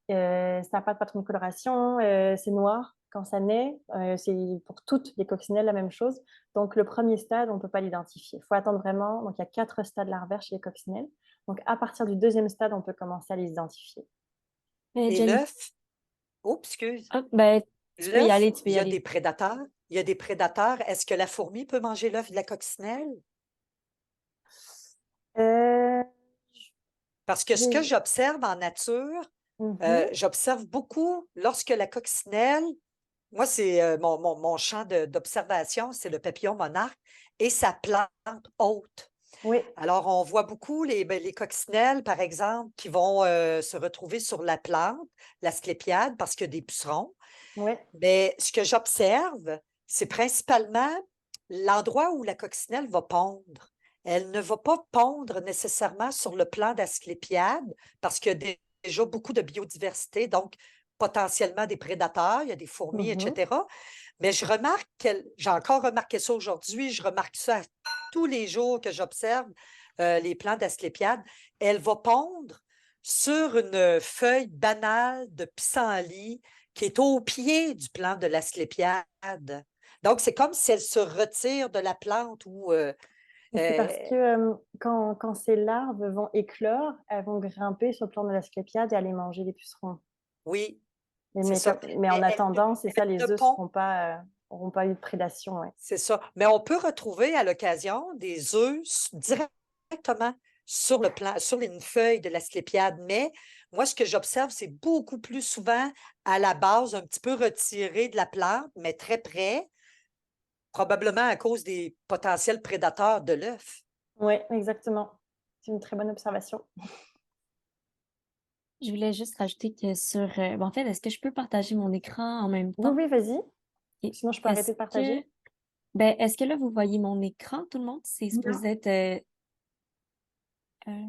Ça n'a pas de patron de coloration, c'est noir quand ça naît. C'est pour toutes les coccinelles la même chose. Donc, le premier stade, on ne peut pas l'identifier. Il faut attendre vraiment. Donc, il y a 4 stades larvaires chez les coccinelles. Donc, à partir du deuxième stade, on peut commencer à les identifier. Et Jennifer, l'œuf? Oups, excuse. ben, tu peux y L'œuf, aller, tu peux il y y a aller. des prédateurs. Il y a des prédateurs. Est-ce que la fourmi peut manger l'œuf de la coccinelle? Euh, Parce que ce que j'ai- j'observe en nature, Mhm. j'observe beaucoup lorsque la coccinelle, moi, c'est mon champ d'observation, c'est le papillon monarque et sa plante hôte. Oui, Alors, on voit beaucoup les coccinelles, par exemple, qui vont se retrouver sur la plante, la sclépiade, parce qu'il y a des pucerons. oui. Mais ce que j'observe, c'est principalement l'endroit où la coccinelle va pondre. Elle ne va pas pondre nécessairement sur le plan d'Asclépiade parce qu'il y a déjà beaucoup de biodiversité, donc potentiellement des prédateurs, il y a des fourmis, Mhm. etc. Mais je remarque j'ai encore remarqué ça aujourd'hui, je remarque ça tous les jours que j'observe les plants d'Asclépiade. Elle va pondre sur une feuille banale de pissenlit qui est au pied du plant de l'asclépiade. Donc, c'est comme si elle se retire de la plante ou. Et c'est parce que quand ces larves vont éclore, elles vont grimper sur le plan de l'asclépiade et aller manger les pucerons. Oui, c'est Mais, ça. mais en Mais attendant, c'est ça, elle les ne œufs pond, n'auront pas eu de prédation. Ouais. c'est ça. Mais on peut retrouver à l'occasion des œufs directement sur le plan, sur une feuille de l'asclépiade. Mais moi, ce que j'observe, c'est beaucoup plus souvent à la base, un petit peu retiré de la plante, mais très près, probablement à cause des potentiels prédateurs de l'œuf. Oui, exactement. C'est une très bonne observation. Je voulais juste rajouter que en fait, est-ce que je peux partager mon écran en même Oui, temps? oui, vas-y. Et Sinon, je peux arrêter de partager. est-ce que là, vous voyez mon écran, tout le monde? C'est Non, supposé être... euh,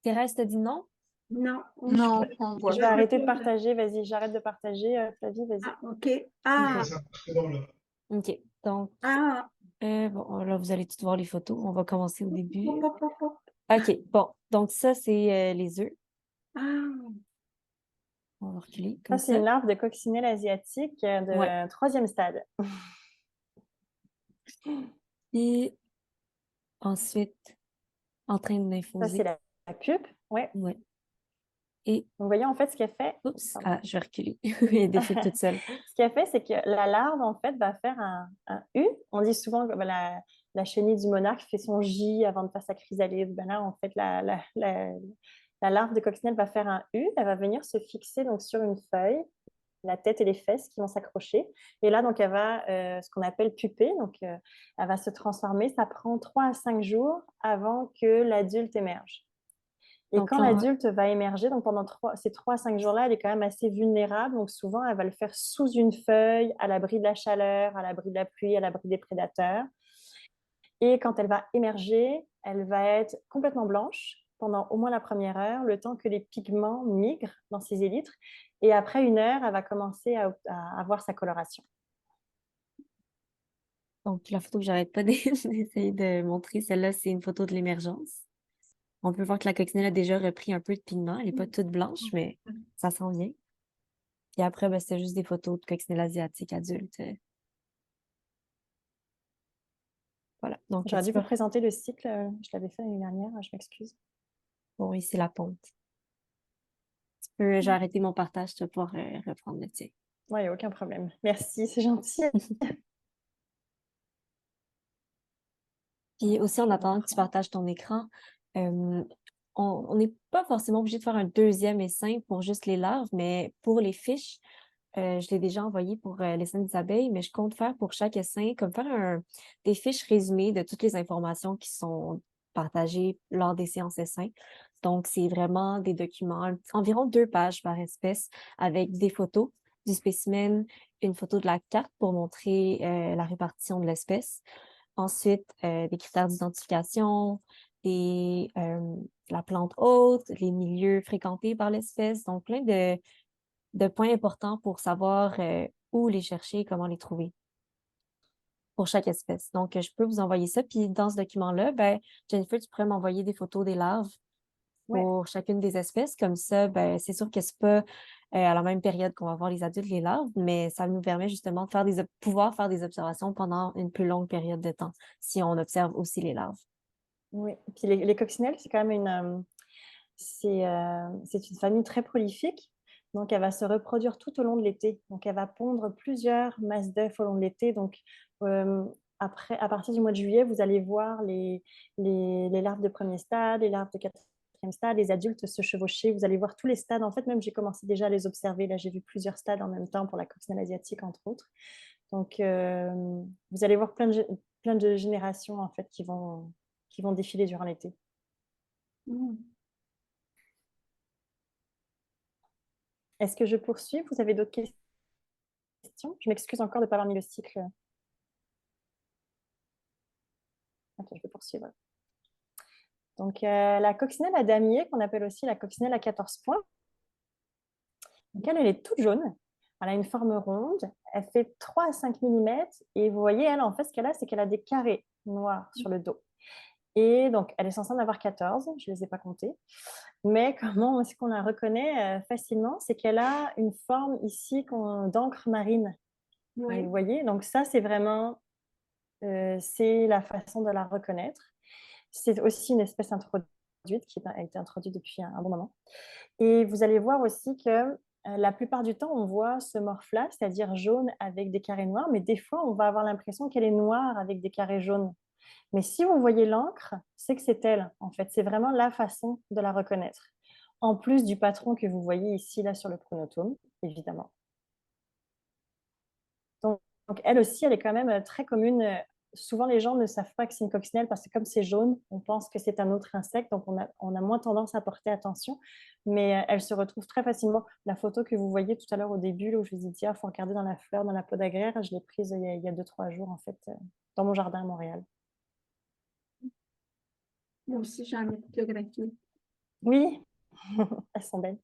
Thérèse t'a dit non? non, Non, on voit Je vais pas. arrêter de partager. Vas-y, j'arrête de partager. Flavie, vas-y. Ah, ok. Oui, Ah, ça, c'est bon, là. OK. Donc, ah, bon, là, vous allez toutes voir les photos. On va commencer au début. pop, pop, pop, pop. OK, bon. Donc, ça, c'est les œufs. Ah, On va reculer Ça, comme c'est ça. une larve de coccinelle asiatique Ouais. de 3e stade. Et ensuite, en train de Ça, c'est l'infuser. la pupe. Ouais. Ouais. Et, Vous voyez, en fait, ce qu'elle fait. oups, Pardon. je vais reculer. Elle défile toute seule. Ce qu'elle fait, c'est que la larve, en fait, va faire un U. On dit souvent que la chenille du monarque fait son J avant de faire sa chrysalide. Ben là, en fait, la larve de coccinelle va faire un U. Elle va venir se fixer donc, sur une feuille, la tête et les fesses qui vont s'accrocher. Et là, donc, elle va, ce qu'on appelle puper. Donc, elle va se transformer. Ça prend 3 à 5 jours avant que l'adulte émerge. Et Donc quand là, l'adulte va émerger, donc pendant ces 3 à 5 jours-là, elle est quand même assez vulnérable. Donc souvent, elle va le faire sous une feuille, à l'abri de la chaleur, à l'abri de la pluie, à l'abri des prédateurs. Et quand elle va émerger, elle va être complètement blanche pendant au moins la première heure, le temps que les pigments migrent dans ses élytres. Et après 1 heure, elle va commencer à avoir sa coloration. Donc, la photo que j'arrête pas d'essayer de montrer, celle-là, c'est une photo de l'émergence. On peut voir que la coccinelle a déjà repris un peu de pigment. Elle n'est pas toute blanche, mais ça sent bien. Puis après, ben, c'était juste des photos de coccinelles asiatiques adultes. Voilà. Donc, J'aurais tu dû peux... vous présenter le cycle. Je l'avais fait l'année dernière, je m'excuse. Bon, ici, la ponte. J'ai arrêté mon partage, tu vas pouvoir reprendre le tien. Oui, il n'y a aucun problème. Merci, c'est gentil. Puis aussi, en attendant que tu partages ton écran, euh, on n'est pas forcément obligé de faire un deuxième essaim pour juste les larves, mais pour les fiches, je l'ai déjà envoyé pour l'essaim des abeilles, mais je compte faire pour chaque essaim, comme faire des fiches résumées de toutes les informations qui sont partagées lors des séances essaims. Donc, c'est vraiment des documents, environ 2 pages par espèce, avec des photos du spécimen, une photo de la carte pour montrer la répartition de l'espèce. Ensuite, des critères d'identification, la plante hôte, les milieux fréquentés par l'espèce. Donc, plein de points importants pour savoir où les chercher et comment les trouver pour chaque espèce. Donc, je peux vous envoyer ça. Puis, dans ce document-là, ben, Jennifer, tu pourrais m'envoyer des photos des larves Ouais. pour chacune des espèces. Comme ça, ben, c'est sûr que c'est pas à la même période qu'on va voir les adultes, les larves, mais ça nous permet justement de pouvoir faire des observations pendant une plus longue période de temps si on observe aussi les larves. Oui, puis les coccinelles, c'est quand même c'est une famille très prolifique. Donc, elle va se reproduire tout au long de l'été. Donc, elle va pondre plusieurs masses d'œufs au long de l'été. Donc, après, à partir du mois de juillet, vous allez voir les larves de premier stade, les larves de quatrième stade, les adultes se chevaucher. Vous allez voir tous les stades. En fait, même, j'ai commencé déjà à les observer. Là, j'ai vu plusieurs stades en même temps pour la coccinelle asiatique, entre autres. Donc, vous allez voir plein de générations, en fait, qui vont défiler durant l'été. Est-ce que je poursuis? Vous avez d'autres questions? Je m'excuse encore de ne pas avoir mis le cycle. Ok, je vais poursuivre. Donc, la coccinelle à damier, qu'on appelle aussi la coccinelle à 14 points. Donc, elle est toute jaune. Elle a une forme ronde. Elle fait 3 à 5 mm. Et vous voyez, elle, en fait, ce qu'elle a, c'est qu'elle a des carrés noirs sur le dos. Et donc, elle est censée en avoir 14. Je ne les ai pas comptés. Mais comment est-ce qu'on la reconnaît facilement? C'est qu'elle a une forme ici d'encre marine. Oui. Vous voyez, donc ça, c'est vraiment c'est la façon de la reconnaître. C'est aussi une espèce introduite qui a été introduite depuis un bon moment. Et vous allez voir aussi que la plupart du temps, on voit ce morphe-là, c'est-à-dire jaune avec des carrés noirs, mais des fois, on va avoir l'impression qu'elle est noire avec des carrés jaunes. Mais si vous voyez l'encre, c'est que c'est elle, en fait. C'est vraiment la façon de la reconnaître. En plus du patron que vous voyez ici, là, sur le pronotum, évidemment. Donc, elle aussi, elle est quand même très commune. Souvent, les gens ne savent pas que c'est une coccinelle parce que comme c'est jaune, on pense que c'est un autre insecte, donc on a moins tendance à porter attention. Mais elle se retrouve très facilement. La photo que vous voyez tout à l'heure au début, là, où je vous ai dit, il faut regarder dans la fleur, dans la peau d'agraire, je l'ai prise il y a 2-3 jours, en fait, dans mon jardin à Montréal. Moi aussi, j'en ai photographié. Oui, elles sont belles.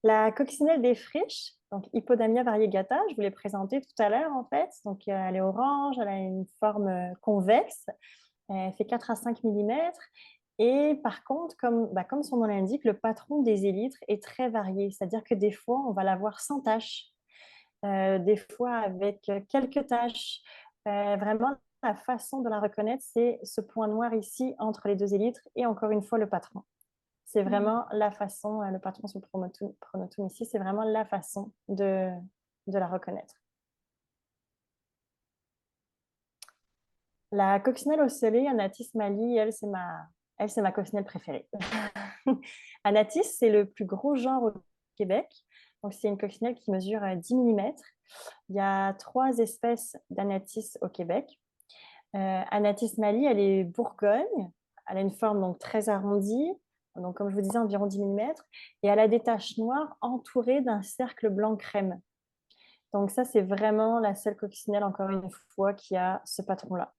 La coccinelle des friches, donc Hippodamia variegata, je vous l'ai présentée tout à l'heure en fait. Donc elle est orange, elle a une forme convexe, elle fait 4 à 5 mm. Et par contre, comme son nom l'indique, le patron des élytres est très varié. C'est-à-dire que des fois, on va la voir sans taches, des fois avec quelques taches. Vraiment, la façon de la reconnaître, c'est ce point noir ici entre les 2 élytres et encore une fois le patron. C'est vraiment la façon, le patron sur le pronotum ici, c'est vraiment la façon de la reconnaître. La coccinelle ocellée, Anatis mali, elle, c'est ma coccinelle préférée. Anatis, c'est le plus gros genre au Québec. Donc, c'est une coccinelle qui mesure 10 mm. Il y a 3 espèces d'Anatis au Québec. Anatis mali, elle est Bourgogne. Elle a une forme donc très arrondie. Donc, comme je vous disais, environ 10 mm, et elle a des taches noires entourées d'un cercle blanc crème. Donc ça, c'est vraiment la seule coccinelle, encore une fois, qui a ce patron-là.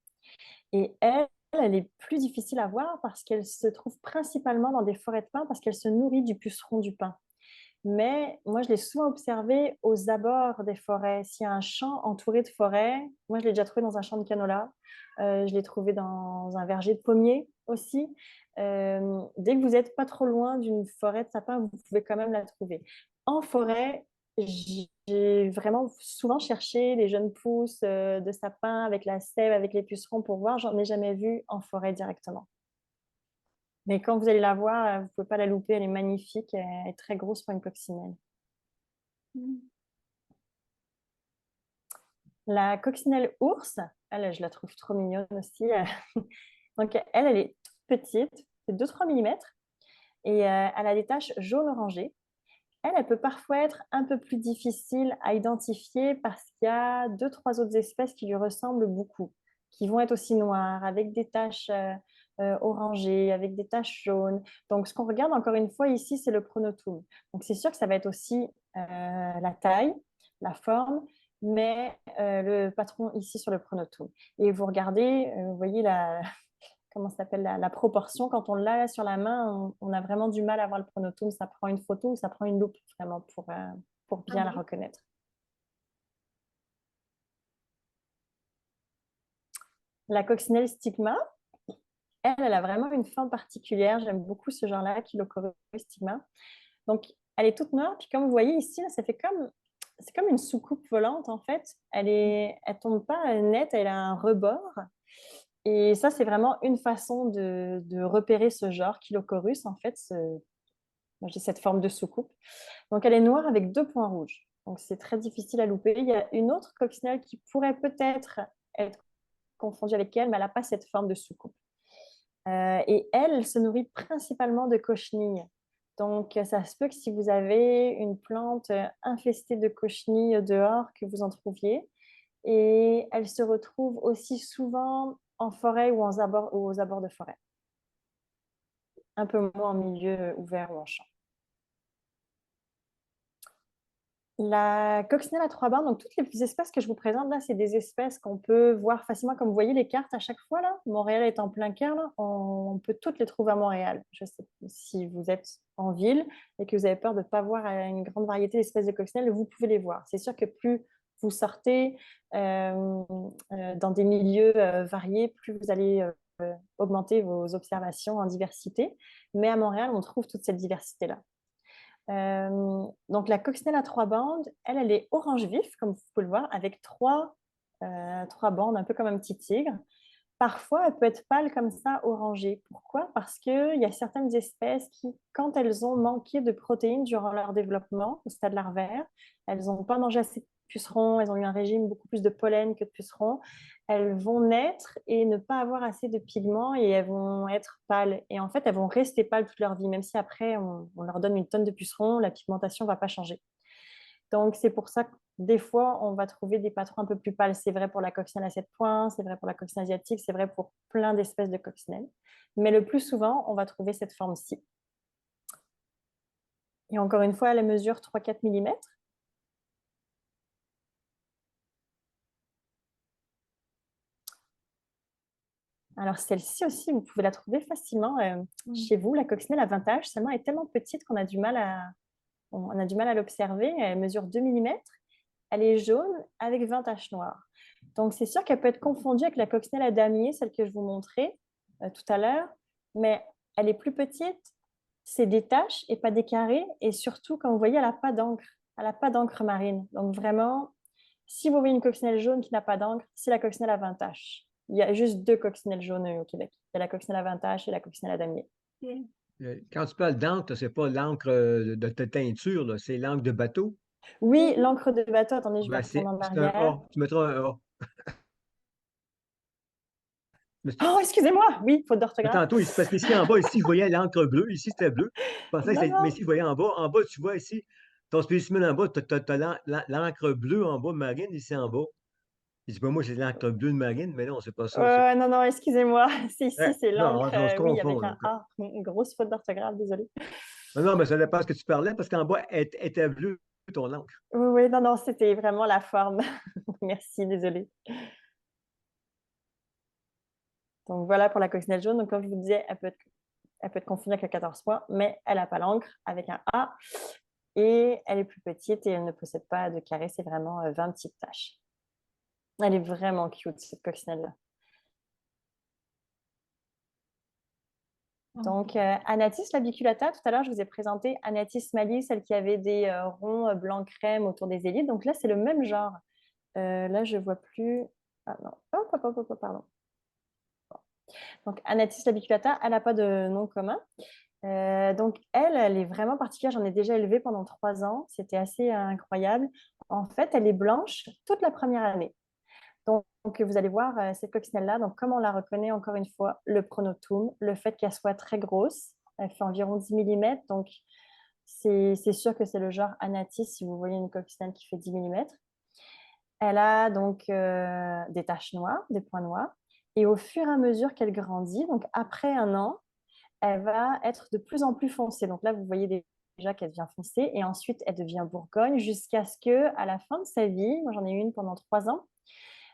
Et elle est plus difficile à voir parce qu'elle se trouve principalement dans des forêts de pins parce qu'elle se nourrit du puceron du pin. Mais moi, je l'ai souvent observé aux abords des forêts. S'il y a un champ entouré de forêts, moi, je l'ai déjà trouvé dans un champ de canola. Je l'ai trouvé dans un verger de pommiers aussi. Dès que vous n'êtes pas trop loin d'une forêt de sapins, vous pouvez quand même la trouver. En forêt, j'ai vraiment souvent cherché les jeunes pousses de sapins avec la sève, avec les pucerons pour voir. J'en ai jamais vu en forêt directement. Mais quand vous allez la voir, vous ne pouvez pas la louper. Elle est magnifique. Elle est très grosse pour une coccinelle. La coccinelle ours, elle, je la trouve trop mignonne aussi. Donc, elle est toute petite, c'est 2-3 mm. Et elle a des taches jaune-orangé. Elle peut parfois être un peu plus difficile à identifier parce qu'il y a 2-3 autres espèces qui lui ressemblent beaucoup, qui vont être aussi noires, avec des taches orangées, avec des taches jaunes. Donc, ce qu'on regarde encore une fois ici, c'est le pronotum. Donc, c'est sûr que ça va être aussi la taille, la forme, mais le patron ici sur le pronotum. Et vous regardez, vous voyez comment ça s'appelle la proportion. Quand on l'a sur la main, on a vraiment du mal à voir le pronotum. Ça prend une photo ou ça prend une loupe vraiment pour bien la reconnaître. La coccinelle stigma, elle a vraiment une forme particulière. J'aime beaucoup ce genre-là, Chilocorus stigma. Donc, elle est toute noire. Puis comme vous voyez ici, là, c'est comme une soucoupe volante en fait. Elle tombe pas nette, elle a un rebord. Et ça, c'est vraiment une façon de repérer ce genre, Chilocorus, en fait. Moi, j'ai cette forme de soucoupe. Donc, elle est noire avec 2 points rouges. Donc, c'est très difficile à louper. Il y a une autre coccinelle qui pourrait peut-être être confondue avec elle, mais elle n'a pas cette forme de soucoupe. Et elle se nourrit principalement de cochenilles. Donc, ça se peut que si vous avez une plante infestée de cochenilles dehors, que vous en trouviez. Et elle se retrouve aussi souvent en forêt ou aux abords de forêt. Un peu moins en milieu ouvert ou en champ. La coccinelle à 3 bandes, donc toutes les espèces que je vous présente là, c'est des espèces qu'on peut voir facilement. Comme vous voyez les cartes à chaque fois là, Montréal est en plein cœur là, on peut toutes les trouver à Montréal. Je sais pas si vous êtes en ville et que vous avez peur de ne pas voir une grande variété d'espèces de coccinelles, vous pouvez les voir. C'est sûr que plus vous sortez dans des milieux variés, plus vous allez augmenter vos observations en diversité. Mais à Montréal, on trouve toute cette diversité-là. Donc la coccinelle à 3 bandes, elle est orange vif, comme vous pouvez le voir, avec trois bandes, un peu comme un petit tigre. Parfois, elle peut être pâle comme ça, orangée. Pourquoi? Parce qu'il y a certaines espèces qui, quand elles ont manqué de protéines durant leur développement, au stade larvaire, elles n'ont pas mangé assez de pucerons, elles ont eu un régime beaucoup plus de pollen que de pucerons, elles vont naître et ne pas avoir assez de pigments et elles vont être pâles. Et en fait, elles vont rester pâles toute leur vie, même si après, on leur donne une tonne de pucerons, la pigmentation ne va pas changer. Donc, c'est pour ça que des fois, on va trouver des patrons un peu plus pâles. C'est vrai pour la coccinelle à 7 points, c'est vrai pour la coccinelle asiatique, c'est vrai pour plein d'espèces de coccinelles. Mais le plus souvent, on va trouver cette forme-ci. Et encore une fois, elle mesure 3-4 mm. Alors, celle-ci aussi, vous pouvez la trouver facilement chez vous. La coccinelle à 20 taches, seulement, elle est tellement petite qu'on a du mal à l'observer. Elle mesure 2 mm. Elle est jaune avec 20 taches noires. Donc, c'est sûr qu'elle peut être confondue avec la coccinelle à damier, celle que je vous montrais tout à l'heure, mais elle est plus petite, c'est des taches et pas des carrés, et surtout, comme vous voyez, elle n'a pas d'encre. Elle n'a pas d'encre marine. Donc, vraiment, si vous voyez une coccinelle jaune qui n'a pas d'encre, c'est la coccinelle à 20 taches. Il y a juste 2 coccinelles jaunes au Québec. Il y a la coccinelle à 20 taches et la coccinelle à damier. Quand tu parles d'encre, c'est pas l'encre de teinture, là, c'est l'encre de bateau. Oui, l'encre de bateau. Attendez, je vais Ben, retourner en c'est un arrière. A. Tu mettras un A. Mais, Oh, excusez-moi! Oui, faute mais d'orthographe. tantôt, parce qu'ici en bas, ici, je voyais l'encre bleue. Ici, c'était bleu. Je pensais que Non, mais non. ici, je voyais en bas, tu vois ici, ton spécimen en bas, tu as, l'encre bleue en bas, marine, ici en bas. Je dis pas moi, c'est l'encre bleue de marine, mais non, c'est pas ça. Non, non, excusez-moi. C'est ici, c'est Non, l'encre, on se oui, avec confond, là. un A. Une grosse faute d'orthographe, désolée. Non, non, mais ça dépend ce que tu parlais, parce qu'en bas, elle était bleue, ton encre. Oui, oui, non, non, c'était vraiment la forme. Merci, désolée. Donc voilà pour la coccinelle jaune. Donc comme je vous disais, elle peut être confondue avec la 14 points, mais elle n'a pas l'encre avec un A. et elle est plus petite et elle ne possède pas de carré, c'est vraiment 20 petites taches. Elle est vraiment cute, cette coccinelle-là. Donc, Anatis labiculata, tout à l'heure, je vous ai présenté Anatis mali, celle qui avait des ronds blanc crème autour des élytres. Donc là, c'est le même genre. Là, je ne vois plus. Ah non, pardon. Donc, Anatis labiculata, elle n'a pas de nom commun. Donc, elle est vraiment particulière. J'en ai déjà élevé pendant 3 ans. C'était assez incroyable. En fait, elle est blanche toute la première année. Donc, vous allez voir cette coccinelle-là. Donc, comme on la reconnaît encore une fois, le pronotum, le fait qu'elle soit très grosse, elle fait environ 10 mm. Donc, c'est sûr que c'est le genre Anatis si vous voyez une coccinelle qui fait 10 mm. Elle a donc des taches noires, des points noirs. Et au fur et à mesure qu'elle grandit, donc après 1 an, elle va être de plus en plus foncée. Donc là, vous voyez déjà qu'elle devient foncée. Et ensuite, elle devient bourgogne jusqu'à ce qu'à la fin de sa vie, moi j'en ai eu une pendant 3 ans,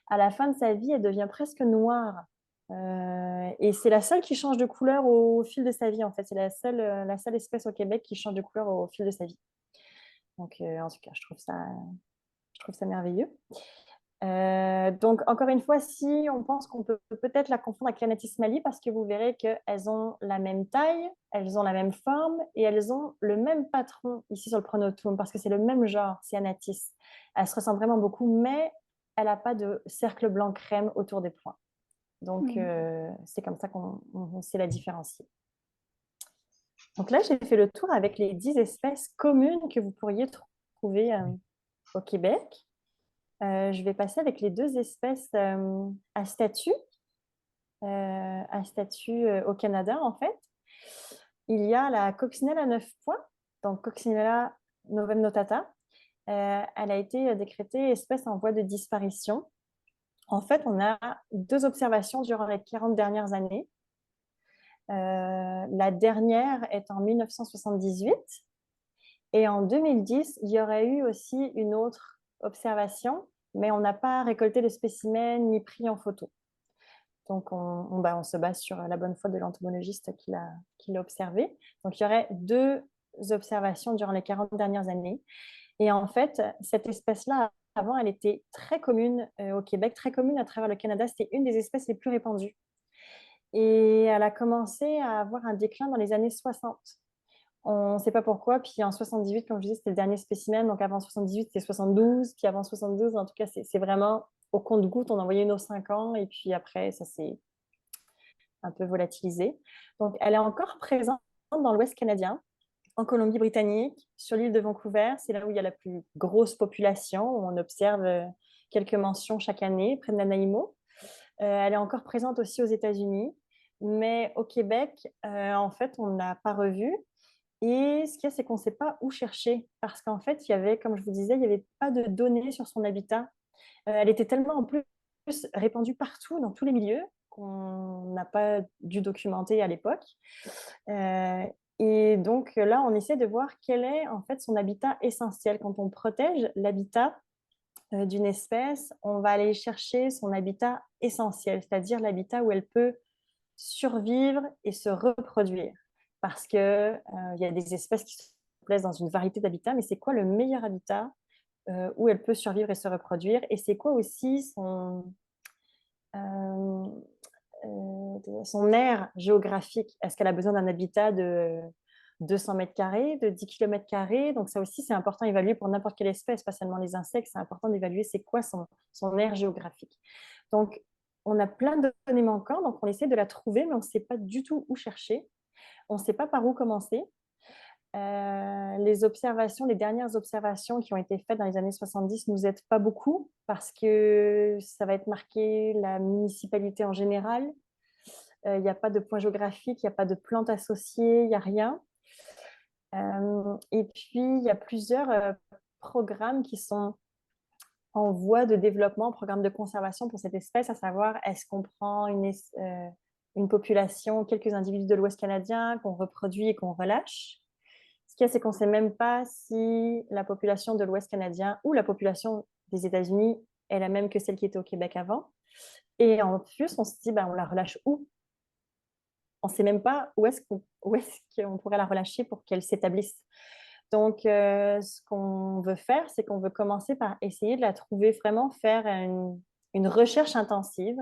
à la fin de sa vie, elle devient presque noire. Et c'est la seule qui change de couleur au fil de sa vie, en fait. C'est la seule espèce au Québec qui change de couleur au fil de sa vie. Donc, en tout cas, je trouve ça merveilleux. Donc, encore une fois, si on pense qu'on peut peut-être la confondre avec l'Anatis mali, parce que vous verrez qu'elles ont la même taille, elles ont la même forme et elles ont le même patron ici sur le pronotum, parce que c'est le même genre, c'est Anatis. Elles se ressemblent vraiment beaucoup, mais elle n'a pas de cercle blanc crème autour des points. Donc, c'est comme ça qu'on sait la différencier. Donc là, j'ai fait le tour avec les 10 espèces communes que vous pourriez trouver au Québec. Je vais passer avec les 2 espèces à statut au Canada, en fait. Il y a la coccinelle à 9 points, donc Coccinella novemnotata. Elle a été décrétée espèce en voie de disparition. En fait, on a 2 observations durant les 40 dernières années. La dernière est en 1978. Et en 2010, il y aurait eu aussi une autre observation, mais on n'a pas récolté de spécimens ni pris en photo. Donc, on se base sur la bonne foi de l'entomologiste qui l'a observé. Donc, il y aurait 2 observations durant les 40 dernières années. Et en fait, cette espèce-là, avant, elle était très commune au Québec, très commune à travers le Canada. C'était une des espèces les plus répandues. Et elle a commencé à avoir un déclin dans les années 60. On ne sait pas pourquoi. Puis en 78, comme je disais, c'était le dernier spécimen. Donc avant 78, c'était 72. Puis avant 72, en tout cas, c'est vraiment au compte-gouttes. On envoyait une aux 5 ans. Et puis après, ça s'est un peu volatilisé. Donc elle est encore présente dans l'Ouest canadien, en Colombie-Britannique, sur l'île de Vancouver. C'est là où il y a la plus grosse population. Où on observe quelques mentions chaque année, près de Nanaimo. Elle est encore présente aussi aux États-Unis. Mais au Québec, en fait, on ne l'a pas revue. Et ce qu'il y a, c'est qu'on ne sait pas où chercher. Parce qu'en fait, il y avait, comme je vous disais, il n'y avait pas de données sur son habitat. Elle était tellement en plus répandue partout, dans tous les milieux, qu'on n'a pas dû documenter à l'époque. Et donc là, on essaie de voir quel est en fait son habitat essentiel. Quand on protège l'habitat d'une espèce, on va aller chercher son habitat essentiel, c'est-à-dire l'habitat où elle peut survivre et se reproduire. Parce qu'il y a des espèces qui se plaisent dans une variété d'habitats, mais c'est quoi le meilleur habitat où elle peut survivre et se reproduire? Et c'est quoi aussi son aire géographique? Est-ce qu'elle a besoin d'un habitat de 200 mètres carrés, de 10 km carrés? Donc ça aussi, c'est important à évaluer pour n'importe quelle espèce, pas seulement les insectes. C'est important d'évaluer c'est quoi son aire géographique. Donc, on a plein de données manquantes, donc on essaie de la trouver, mais on ne sait pas du tout où chercher. On ne sait pas par où commencer. Les dernières observations qui ont été faites dans les années 70 ne nous aident pas beaucoup parce que ça va être marqué la municipalité en général. Il n'y a pas de point géographique, il n'y a pas de plantes associées, il n'y a rien. Et puis, il y a plusieurs programmes qui sont en voie de développement, programme de conservation pour cette espèce, à savoir est-ce qu'on prend une population, quelques individus de l'Ouest canadien qu'on reproduit et qu'on relâche. Ce qu'il y a, c'est qu'on ne sait même pas si la population de l'Ouest canadien ou la population des États-Unis est la même que celle qui était au Québec avant. Et en plus, on se dit, on la relâche où? On ne sait même pas où est-ce qu'on pourrait la relâcher pour qu'elle s'établisse. Donc, ce qu'on veut faire, c'est qu'on veut commencer par essayer de la trouver, vraiment faire une recherche intensive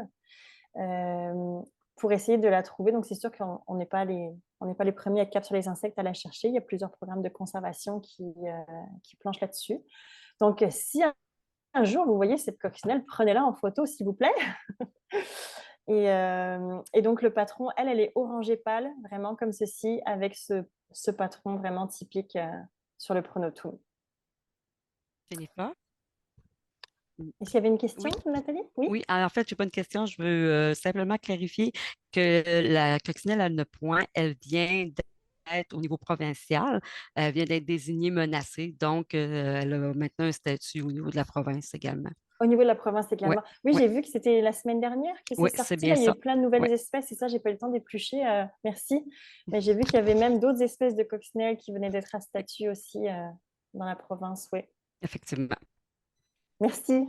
euh, pour essayer de la trouver. Donc, c'est sûr qu'on n'est pas les premiers à Cap sur les insectes à la chercher. Il y a plusieurs programmes de conservation qui planchent là-dessus. Donc, si un jour vous voyez cette coccinelle, prenez-la en photo, s'il vous plaît. Et donc, le patron, elle est orangée pâle, vraiment comme ceci, avec ce patron vraiment typique sur le pronotum. Jennifer? Est-ce qu'il y avait une question, Oui, Nathalie? Oui? oui. Alors, en fait, je n'ai pas une question. Je veux simplement clarifier que la coccinelle à 9 points, elle vient d'être au niveau provincial, elle vient d'être désignée menacée. Donc, elle a maintenant un statut au niveau de la province également. Au niveau de la province Oui, également. Oui, oui, j'ai vu que c'était la semaine dernière que c'est oui, c'est sorti. bien Là, il y a ça. eu plein de Oui, nouvelles espèces et ça, j'ai pas eu le temps d'éplucher. Merci. Mais j'ai vu qu'il y avait même d'autres espèces de coccinelles qui venaient d'être à statut aussi dans la province. Oui. effectivement. Merci.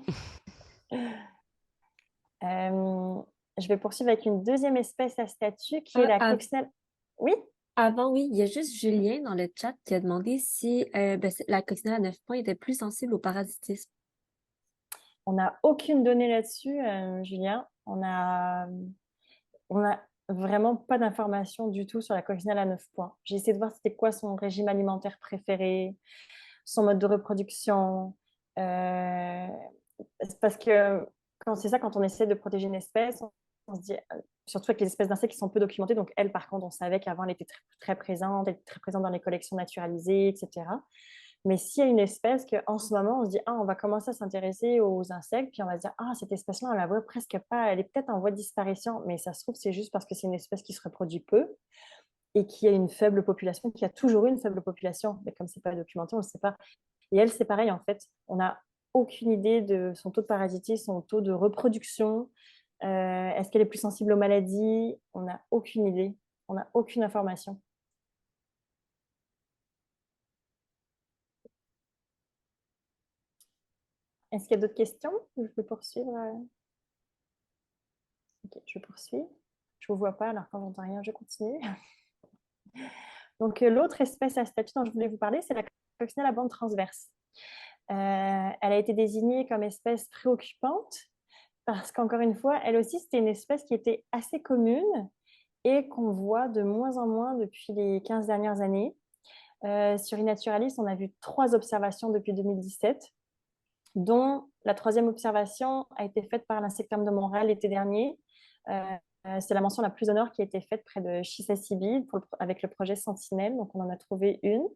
Je vais poursuivre avec une deuxième espèce à statut qui est la coccinelle. Oui? Avant, oui, il y a juste Julien dans le chat qui a demandé si la coccinelle à 9 points était plus sensible au parasitisme. On n'a aucune donnée là-dessus, Julien. On a vraiment pas d'informations du tout sur la coccinelle à 9 points. J'ai essayé de voir c'était quoi son régime alimentaire préféré, son mode de reproduction. Parce que c'est ça, quand on essaie de protéger une espèce, on se dit, surtout avec les espèces d'insectes qui sont peu documentées, donc elle, par contre, on savait qu'avant, elle était très présente, elle était très présente dans les collections naturalisées, etc. Mais s'il y a une espèce qu'en ce moment, on se dit, ah, on va commencer à s'intéresser aux insectes, puis on va se dire, ah, cette espèce-là, on la voit presque pas, elle est peut-être en voie de disparition, mais ça se trouve, c'est juste parce que c'est une espèce qui se reproduit peu et qui a une faible population, qui a toujours eu une faible population. Mais comme c'est pas documenté, on ne le sait pas. Et elle, c'est pareil, en fait. On n'a aucune idée de son taux de parasitisme, son taux de reproduction. Est-ce qu'elle est plus sensible aux maladies? On n'a aucune idée. On n'a aucune information. Est-ce qu'il y a d'autres questions? Je peux poursuivre. Ok, je poursuis. Je ne vous vois pas, alors quand j'entends rien, je continue. Donc, l'autre espèce à statut dont je voulais vous parler, c'est la coccinelle à bande transverse. Elle a été désignée comme espèce préoccupante parce qu'encore une fois, elle aussi, c'était une espèce qui était assez commune et qu'on voit de moins en moins depuis les 15 dernières années. Sur Inaturalist, on a vu 3 observations depuis 2017, dont la 3e observation a été faite par l'Insectarium de Montréal l'été dernier. C'est la mention la plus au nord qui a été faite près de Chisasibi avec le projet Sentinelle, donc on en a trouvé une.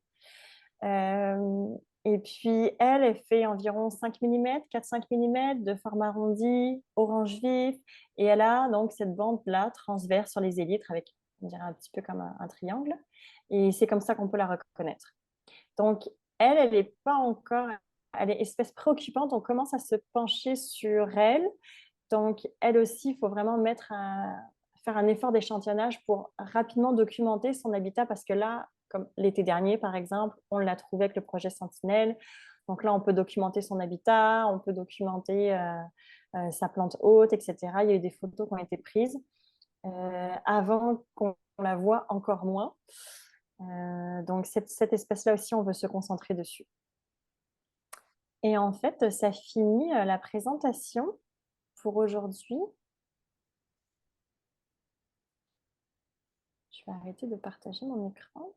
Et puis, elle fait environ 5 mm, 4-5 mm de format arrondi, orange vif. Et elle a donc cette bande-là transverse sur les élytres avec, on dirait un petit peu comme un triangle. Et c'est comme ça qu'on peut la reconnaître. Donc, elle n'est pas encore, elle est espèce préoccupante. On commence à se pencher sur elle. Donc, elle aussi, il faut vraiment faire un effort d'échantillonnage pour rapidement documenter son habitat parce que là, comme l'été dernier, par exemple, on l'a trouvé avec le projet Sentinelle. Donc là, on peut documenter son habitat, on peut documenter sa plante haute, etc. Il y a eu des photos qui ont été prises avant qu'on la voie encore moins. Donc cette espèce-là aussi, on veut se concentrer dessus. Et en fait, ça finit la présentation pour aujourd'hui. Je vais arrêter de partager mon écran.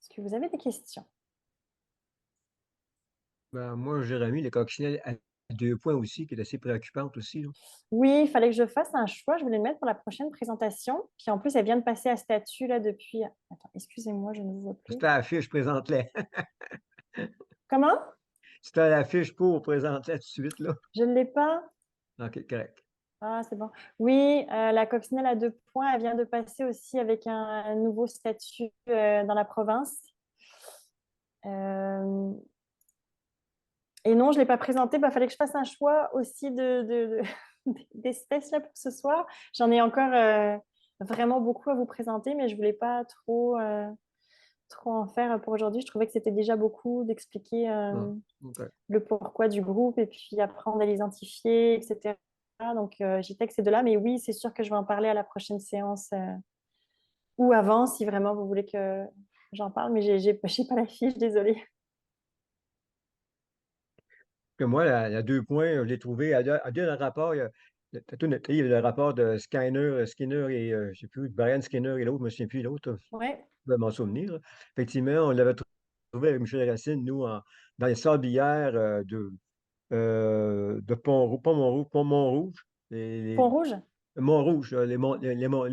Est-ce que vous avez des questions? Ben, moi, Jérémy, les coccinelles à 2 points aussi, qui est assez préoccupante aussi, là. Oui, il fallait que je fasse un choix. Je voulais le mettre pour la prochaine présentation. Puis en plus, elle vient de passer à statut là depuis. Attends, excusez-moi, je ne vous vois plus. C'était à l'affiche, présente-les. Comment? C'était à l'affiche pour présenter tout de suite, là. Je ne l'ai pas. OK, correct. Ah, c'est bon. Oui, la coccinelle à 2 points, elle vient de passer aussi avec un nouveau statut dans la province. Et non, je ne l'ai pas présenté. Il fallait que je fasse un choix aussi d'espèces là pour ce soir. J'en ai encore vraiment beaucoup à vous présenter, mais je ne voulais pas trop en faire pour aujourd'hui. Je trouvais que c'était déjà beaucoup d'expliquer Okay. le pourquoi du groupe et puis apprendre à l'identifier, etc. Donc, j'étais que ces 2-là. Mais oui, c'est sûr que je vais en parler à la prochaine séance ou avant, si vraiment vous voulez que j'en parle, mais j'ai pas la fiche, désolée. Que moi, la 2 points, je l'ai trouvé à deux dans le rapport, t'as tout noté, il y a le rapport de Skinner et je sais plus, Brian Skinner et l'autre, je me souviens plus l'autre, Ouais. je vais m'en souvenir. Là. Effectivement, on l'avait trouvé avec Michel Racine, nous, dans les sablières de Pont-Montrouge, Pont-Rouge? Mont-Rouge, les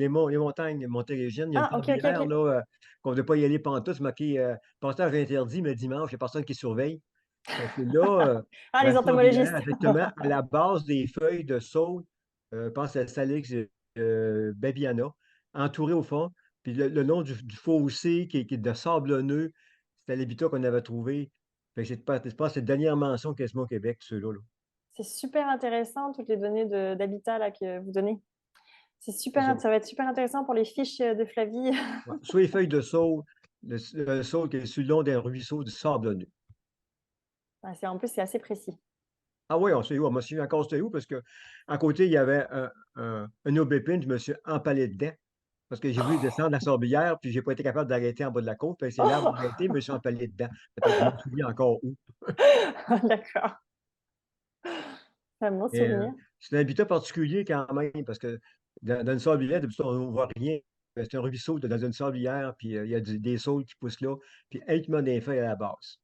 montagnes montérégiennes. Il y a une Ah, ok, ok, sablière ok. là, qu'on ne devait pas y aller pantoute, c'est marqué passage interdit, mais dimanche, il n'y a personne qui surveille. Fait que là, Ah, les la entomologistes. sablière, effectivement, à la base des feuilles de saule, je pense à Salix babiana, entourée au fond, puis le long du fossé qui est de sablonneux, c'était l'habitat qu'on avait trouvé. Fait que je pense que c'est la dernière mention quasiment au Québec, ceux-là. Là. C'est super intéressant, toutes les données d'habitat là, que vous donnez. C'est C'est ça. super, ça va être super intéressant pour les fiches de Flavie. Ouais. Soit les feuilles de saule, le saule qui est sur le long d'un ruisseau du sablonneux. En plus, c'est assez précis. Ah oui, on sait où, on m'a suivi encore c'était où, parce qu'à côté, il y avait un aubépine, je me suis empalé dedans, parce que j'ai voulu descendre la sorbière, puis j'ai pas été capable d'arrêter en bas de la côte, puis c'est l'arbre Oh! arrêté, je me suis empalé dedans. Fait que je me souviens encore où. D'accord. C'est un bon Mais souvenir. c'est un habitat particulier quand même, parce que dans une sablière, d'habitude, on ne voit rien. C'est un ruisseau dans une sablière, puis il y a des saules qui poussent là, puis uniquement des feuilles à la base,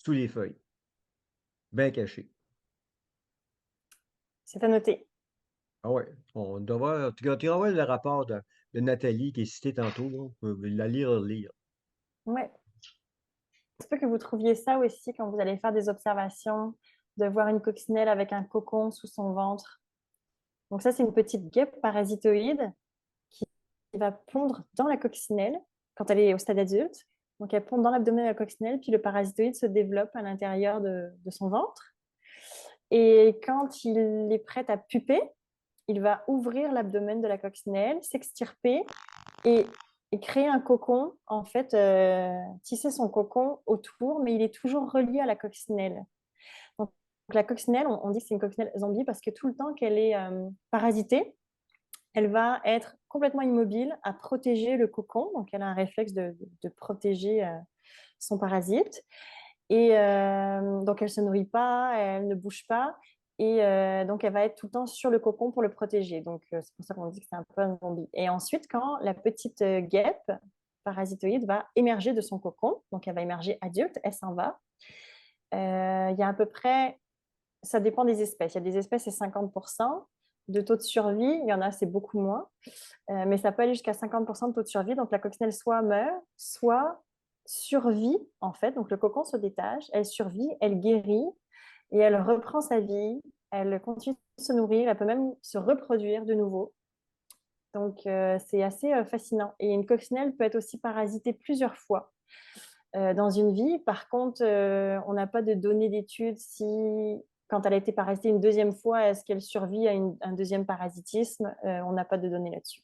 sous les feuilles, bien cachées. C'est à noter. Ah ouais, on devrait. Tu envoies le rapport de Nathalie qui est cité tantôt, là, on peut la lire. Ouais. Il se peut que vous trouviez ça aussi quand vous allez faire des observations, de voir une coccinelle avec un cocon sous son ventre. Donc ça, c'est une petite guêpe parasitoïde qui va pondre dans la coccinelle quand elle est au stade adulte. Donc elle pond dans l'abdomen de la coccinelle, puis le parasitoïde se développe à l'intérieur de son ventre. Et quand il est prêt à puper, il va ouvrir l'abdomen de la coccinelle, s'extirper et créer un cocon, en fait, tisser son cocon autour, mais il est toujours relié à la coccinelle. Donc, la coccinelle, on dit que c'est une coccinelle zombie parce que tout le temps qu'elle est parasitée, elle va être complètement immobile à protéger le cocon. Donc, elle a un réflexe de protéger son parasite. Et donc, elle ne se nourrit pas, elle ne bouge pas. Et donc, elle va être tout le temps sur le cocon pour le protéger. Donc, c'est pour ça qu'on dit que c'est un peu un zombie. Et ensuite, quand la petite guêpe parasitoïde va émerger de son cocon, donc elle va émerger adulte, elle s'en va. Il y a à peu près, ça dépend des espèces. Il y a des espèces, c'est 50% de taux de survie. Il y en a, c'est beaucoup moins. Mais ça peut aller jusqu'à 50% de taux de survie. Donc, la coccinelle soit meurt, soit survit, en fait. Donc, le cocon se détache, elle survit, elle guérit et elle reprend sa vie. Elle continue de se nourrir, elle peut même se reproduire de nouveau. Donc, c'est assez fascinant. Et une coccinelle peut être aussi parasitée plusieurs fois dans une vie. Par contre, on n'a pas de données d'études si, quand elle a été parasitée une deuxième fois, est-ce qu'elle survit à un deuxième parasitisme? On n'a pas de données là-dessus.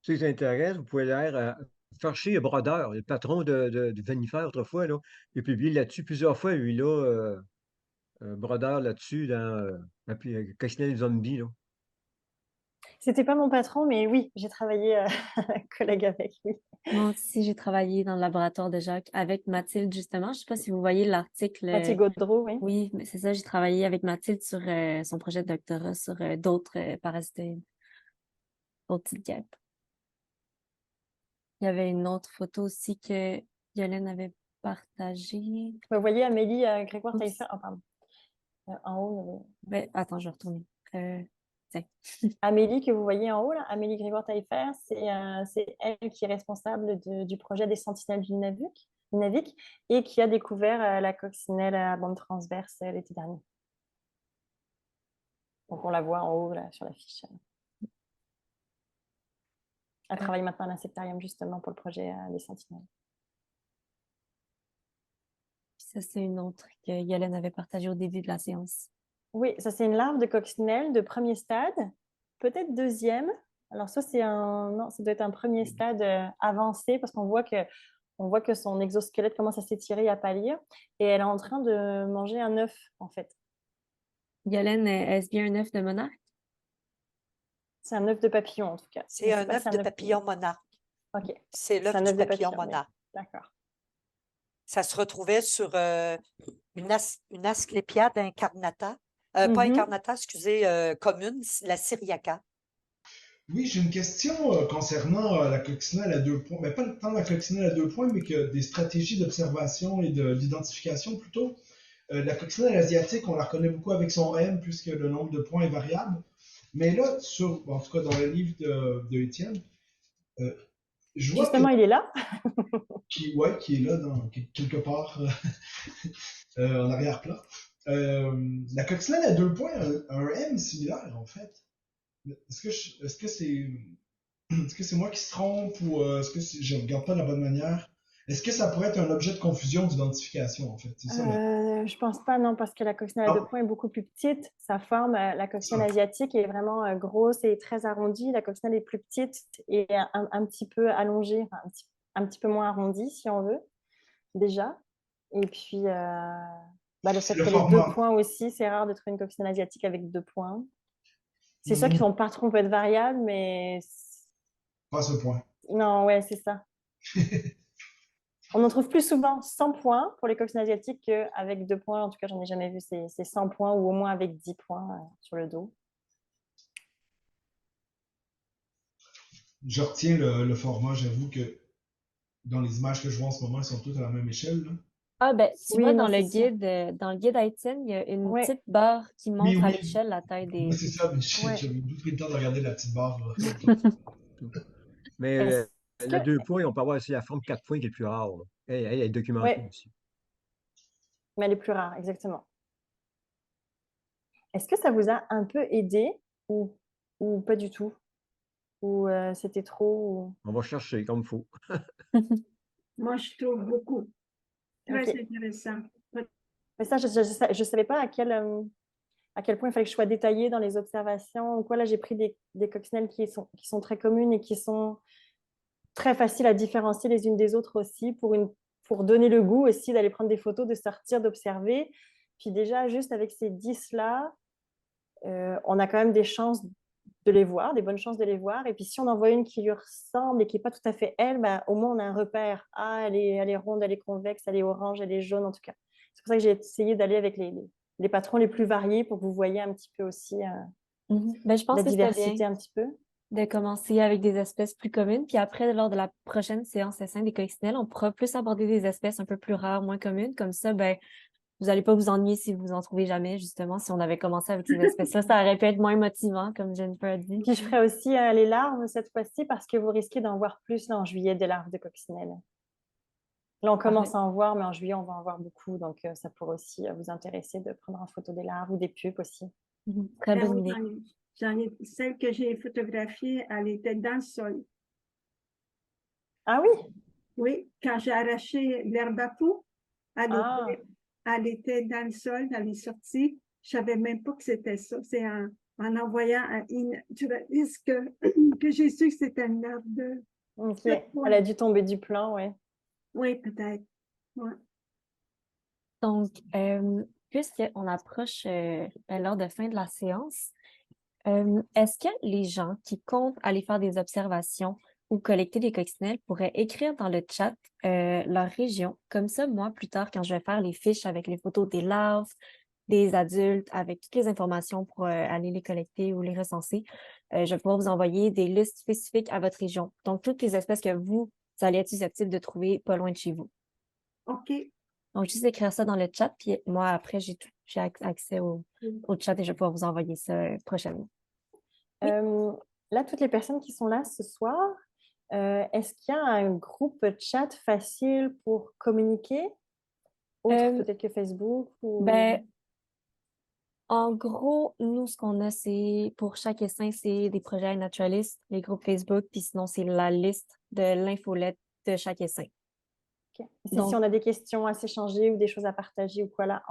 Si ça intéresse, vous pouvez aller chercher Brodeur, le patron de Vanifère autrefois, là. Il a publié là-dessus plusieurs fois, lui, là, Brodeur là-dessus, dans Coccinelle Zombie, là. C'était pas mon patron, mais oui, j'ai travaillé collègue avec lui. Moi aussi, j'ai travaillé dans le laboratoire de Jacques avec Mathilde, justement. Je ne sais pas si vous voyez l'article. Mathilde Gaudreau, oui. Oui, mais c'est ça, j'ai travaillé avec Mathilde sur son projet de doctorat sur d'autres parasitoïdes, d'autres petites guêpes. Il y avait une autre photo aussi que Yolène avait partagée. Vous voyez Amélie Grégoire Oups. Taillefer. Oh, pardon. En haut, Ben, attends, je vais retourner. Tiens. Amélie que vous voyez en haut, là, Amélie Grégoire Taillefer, c'est elle qui est responsable du projet des sentinelles du Nunavik et qui a découvert la coccinelle à bande transverse l'été dernier. Donc on la voit en haut là, sur la fiche. Elle travaille maintenant à l'insectarium justement pour le projet des sentinelles. Ça, c'est une autre que Yolène avait partagée au début de la séance. Oui, ça c'est une larve de coccinelle de premier stade, peut-être deuxième. Alors ça non, ça doit être un premier stade avancé parce qu'on voit que son exosquelette commence à s'étirer et à pâlir et elle est en train de manger un œuf en fait. Yolène, est-ce bien un œuf de monarque? C'est un œuf de papillon en tout cas. C'est un œuf de papillon monarque. OK. C'est C'est l'œuf un du œuf de papillon papillon, oui. monarque. D'accord. Ça se retrouvait sur une Asclépiade incarnata, pas Mhm. incarnata, excusez, commune, la syriaca. Oui, j'ai une question concernant la coccinelle à 2 points. Mais pas tant la coccinelle à 2 points, mais que des stratégies d'observation et d'identification plutôt. La coccinelle asiatique, on la reconnaît beaucoup avec son M, puisque le nombre de points est variable. Mais là, en tout cas dans le livre de Étienne, je vois que Justement, il est là. qui est là quelque part en arrière-plan. La coccinelle à 2 points a un M similaire en fait. Est-ce que c'est moi qui se trompe ou est-ce que je regarde pas de la bonne manière? Est-ce que ça pourrait être un objet de confusion d'identification en fait? C'est ça. Je pense pas, non, parce que la coccinelle à 2 Non. points est beaucoup plus petite. Sa forme, la coccinelle asiatique est vraiment grosse et très arrondie. La coccinelle est plus petite et un petit peu allongée, enfin, un petit peu moins arrondie, si on veut, déjà. Et puis, le C'est fait le qu'elle ait 2 format. points aussi, c'est rare de trouver une coccinelle asiatique avec 2 points. C'est sûr que son patron peut être variable, mais Pas à ce point. non, ouais, c'est ça. On en trouve plus souvent 100 points pour les coccinelles asiatiques qu'avec 2 points. En tout cas, j'en ai jamais vu ces 100 points ou au moins avec 10 points sur le dos. Je retiens le format. J'avoue que dans les images que je vois en ce moment, elles sont toutes à la même échelle. Là. Ah, ben, tu Oui, vois, non, c'est sûr. dans le guide à Étienne, il y a une Ouais. petite barre qui Oui, montre à oui. l'échelle la taille Moi, des. c'est ça, mais Ouais. j'avais pris le temps de regarder la petite barre. Là. Mais Est-ce le que... 2 points, on peut avoir aussi la forme 4 points qui est le plus rare. Là. Elle est documentée Ouais, aussi. mais elle est plus rare, exactement. Est-ce que ça vous a un peu aidé ou pas du tout? Ou c'était trop On va chercher comme il faut. Moi, je trouve beaucoup. Très Ok. intéressant. Mais ça, je savais pas à quel point il fallait que je sois détaillée dans les observations ou quoi. Là, j'ai pris des coccinelles qui sont très communes et qui sont très faciles à différencier les unes des autres aussi pour donner le goût aussi d'aller prendre des photos, de sortir, d'observer. Puis déjà, juste avec ces 10-là, on a quand même des chances de les voir, des bonnes chances de les voir. Et puis si on en voit une qui lui ressemble et qui n'est pas tout à fait elle, au moins on a un repère. Ah, elle est ronde, elle est convexe, elle est orange, elle est jaune en tout cas. C'est pour ça que j'ai essayé d'aller avec les patrons les plus variés pour que vous voyez un petit peu aussi Ben, je pense la que c'était diversité bien un petit peu. de commencer avec des espèces plus communes. Puis après, lors de la prochaine séance essaim des coccinelles, on pourra plus aborder des espèces un peu plus rares, moins communes. Comme ça, ben, vous n'allez pas vous ennuyer si vous en trouvez jamais, justement. Si on avait commencé avec ces espèces-là, ça aurait pu être moins motivant, comme Jennifer a dit. Puis je ferai aussi les larves cette fois-ci parce que vous risquez d'en voir plus là, en juillet des larves de coccinelles. Là, on commence à en voir, mais en juillet, on va en voir beaucoup. Donc, ça pourrait aussi vous intéresser de prendre en photo des larves ou des pupes aussi. Très Ben bonne oui, idée. celle que j'ai photographiée, elle était dans le sol. Ah oui? Oui, quand j'ai arraché l'herbe à fou, elle était dans le sol, elle est sortie. Je ne savais même pas que c'était ça. C'est en envoyant tu vois, que j'ai su que c'était une herbe de. Ok. Elle a dû tomber du plan, oui. Oui, peut-être. Ouais. Donc, puisqu'on approche l'heure de fin de la séance, est-ce que les gens qui comptent aller faire des observations ou collecter des coccinelles pourraient écrire dans le chat leur région? Comme ça, moi, plus tard, quand je vais faire les fiches avec les photos des larves, des adultes, avec toutes les informations pour aller les collecter ou les recenser, je vais pouvoir vous envoyer des listes spécifiques à votre région. Donc, toutes les espèces que vous allez être susceptibles de trouver pas loin de chez vous. OK. Donc, juste écrire ça dans le chat, puis moi, après, j'ai accès au chat et je vais pouvoir vous envoyer ça prochainement. Là, toutes les personnes qui sont là ce soir, est-ce qu'il y a un groupe chat facile pour communiquer? Autre peut-être que Facebook ou... Ben, en gros, nous, ce qu'on a, c'est pour chaque essaim, c'est des projets naturalistes, les groupes Facebook, puis sinon, c'est la liste de l'infolette de chaque essaim. Okay. Si on a des questions à s'échanger ou des choses à partager ou quoi là,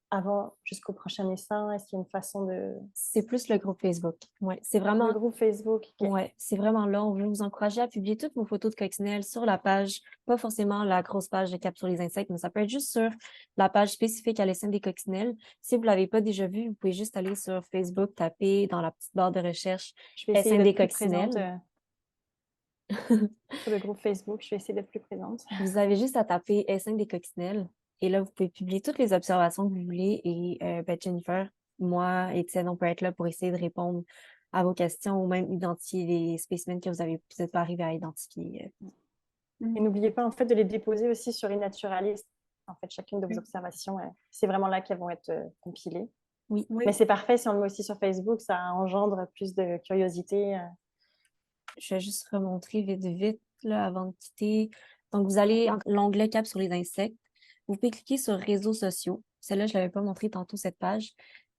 avant jusqu'au prochain essaim, est-ce qu'il y a une façon de... C'est plus le groupe Facebook. Ouais, c'est vraiment... Le groupe Facebook. Okay. Ouais, c'est vraiment là. On veut vous encourager à publier toutes vos photos de coccinelles sur la page, pas forcément la grosse page de Cap sur les insectes, mais ça peut être juste sur la page spécifique à l'essaim des coccinelles. Si vous ne l'avez pas déjà vu, vous pouvez juste aller sur Facebook, taper dans la petite barre de recherche Je vais essayer essaim des d'être plus coccinelles. présente. Sur le groupe Facebook, je vais essayer d'être plus présente. Vous avez juste à taper essaim des coccinelles et là, vous pouvez publier toutes les observations que vous voulez et Jennifer, moi, Étienne, on peut être là pour essayer de répondre à vos questions ou même identifier les spécimens que vous avez peut-être pas arrivé à identifier. Et n'oubliez pas en fait de les déposer aussi sur eNaturalist. En fait, chacune de vos observations, c'est vraiment là qu'elles vont être compilées. Oui. Mais c'est parfait si on le met aussi sur Facebook, ça engendre plus de curiosité. Je vais juste remontrer vite là, avant de quitter. Donc, vous allez l'onglet Cap sur les insectes. Vous pouvez cliquer sur Réseaux sociaux. Celle-là, je ne l'avais pas montré tantôt, cette page.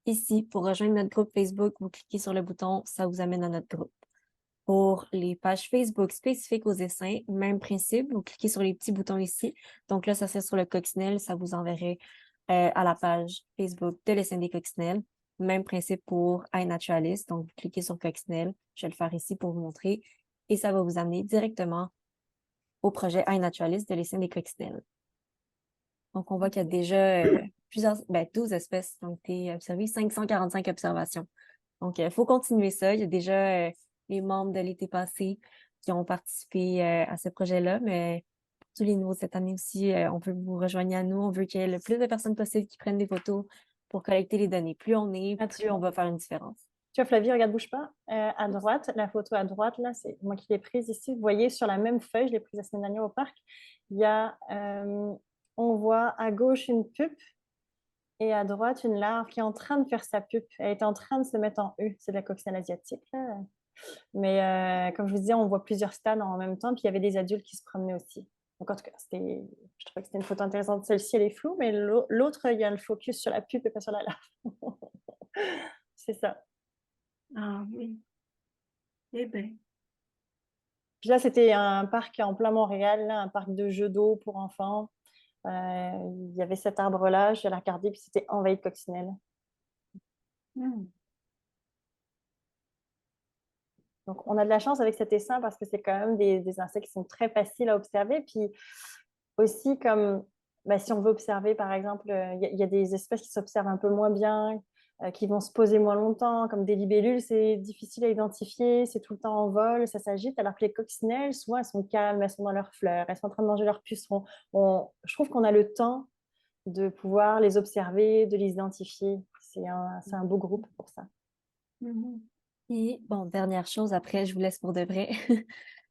Ici, pour rejoindre notre groupe Facebook, vous cliquez sur le bouton, ça vous amène à notre groupe. Pour les pages Facebook spécifiques aux essaims, même principe, vous cliquez sur les petits boutons ici. Donc là, ça serait sur le coccinelle, ça vous enverrait à la page Facebook de l'essaim des coccinelles. Même principe pour iNaturalist. Donc, vous cliquez sur coccinelle. Je vais le faire ici pour vous montrer. Et ça va vous amener directement au projet iNaturalist de l'essaim des coccinelles. Donc, on voit qu'il y a déjà 12 espèces qui ont été observées, 545 observations. Donc, il faut continuer ça. Il y a déjà les membres de l'été passé qui ont participé à ce projet-là, mais pour tous les nouveaux cette année aussi, on veut que vous rejoigniez à nous. On veut qu'il y ait le plus de personnes possible qui prennent des photos pour collecter les données. Plus on est, plus on va faire une différence. Tu vois, Flavie, regarde, bouge pas. À droite, la photo à droite, là, c'est moi qui l'ai prise ici. Vous voyez, sur la même feuille, je l'ai prise la semaine dernière au parc, il y a, on voit à gauche une pupe et à droite une larve qui est en train de faire sa pupe. Elle est en train de se mettre en U. C'est de la coccinelle asiatique, là. Mais comme je vous disais, on voit plusieurs stades en même temps, puis il y avait des adultes qui se promenaient aussi. Donc, en tout cas, je trouvais que c'était une photo intéressante. Celle-ci, elle est floue, mais l'autre, il y a le focus sur la pupe et pas sur la larve. C'est ça. Ah oui. Eh bien. Puis là, c'était un parc en plein Montréal, là, un parc de jeux d'eau pour enfants. Il y avait cet arbre-là, je l'ai regardé, puis c'était envahi de coccinelles. Donc, on a de la chance avec cet essaim parce que c'est quand même des insectes qui sont très faciles à observer. Puis aussi, comme si on veut observer, par exemple, il y a des espèces qui s'observent un peu moins bien, qui vont se poser moins longtemps, comme des libellules, c'est difficile à identifier, c'est tout le temps en vol, ça s'agite, alors que les coccinelles, souvent, elles sont calmes, elles sont dans leurs fleurs, elles sont en train de manger leurs pucerons. Je trouve qu'on a le temps de pouvoir les observer, de les identifier. C'est un beau groupe pour ça. Et bon, dernière chose, après, je vous laisse pour de vrai.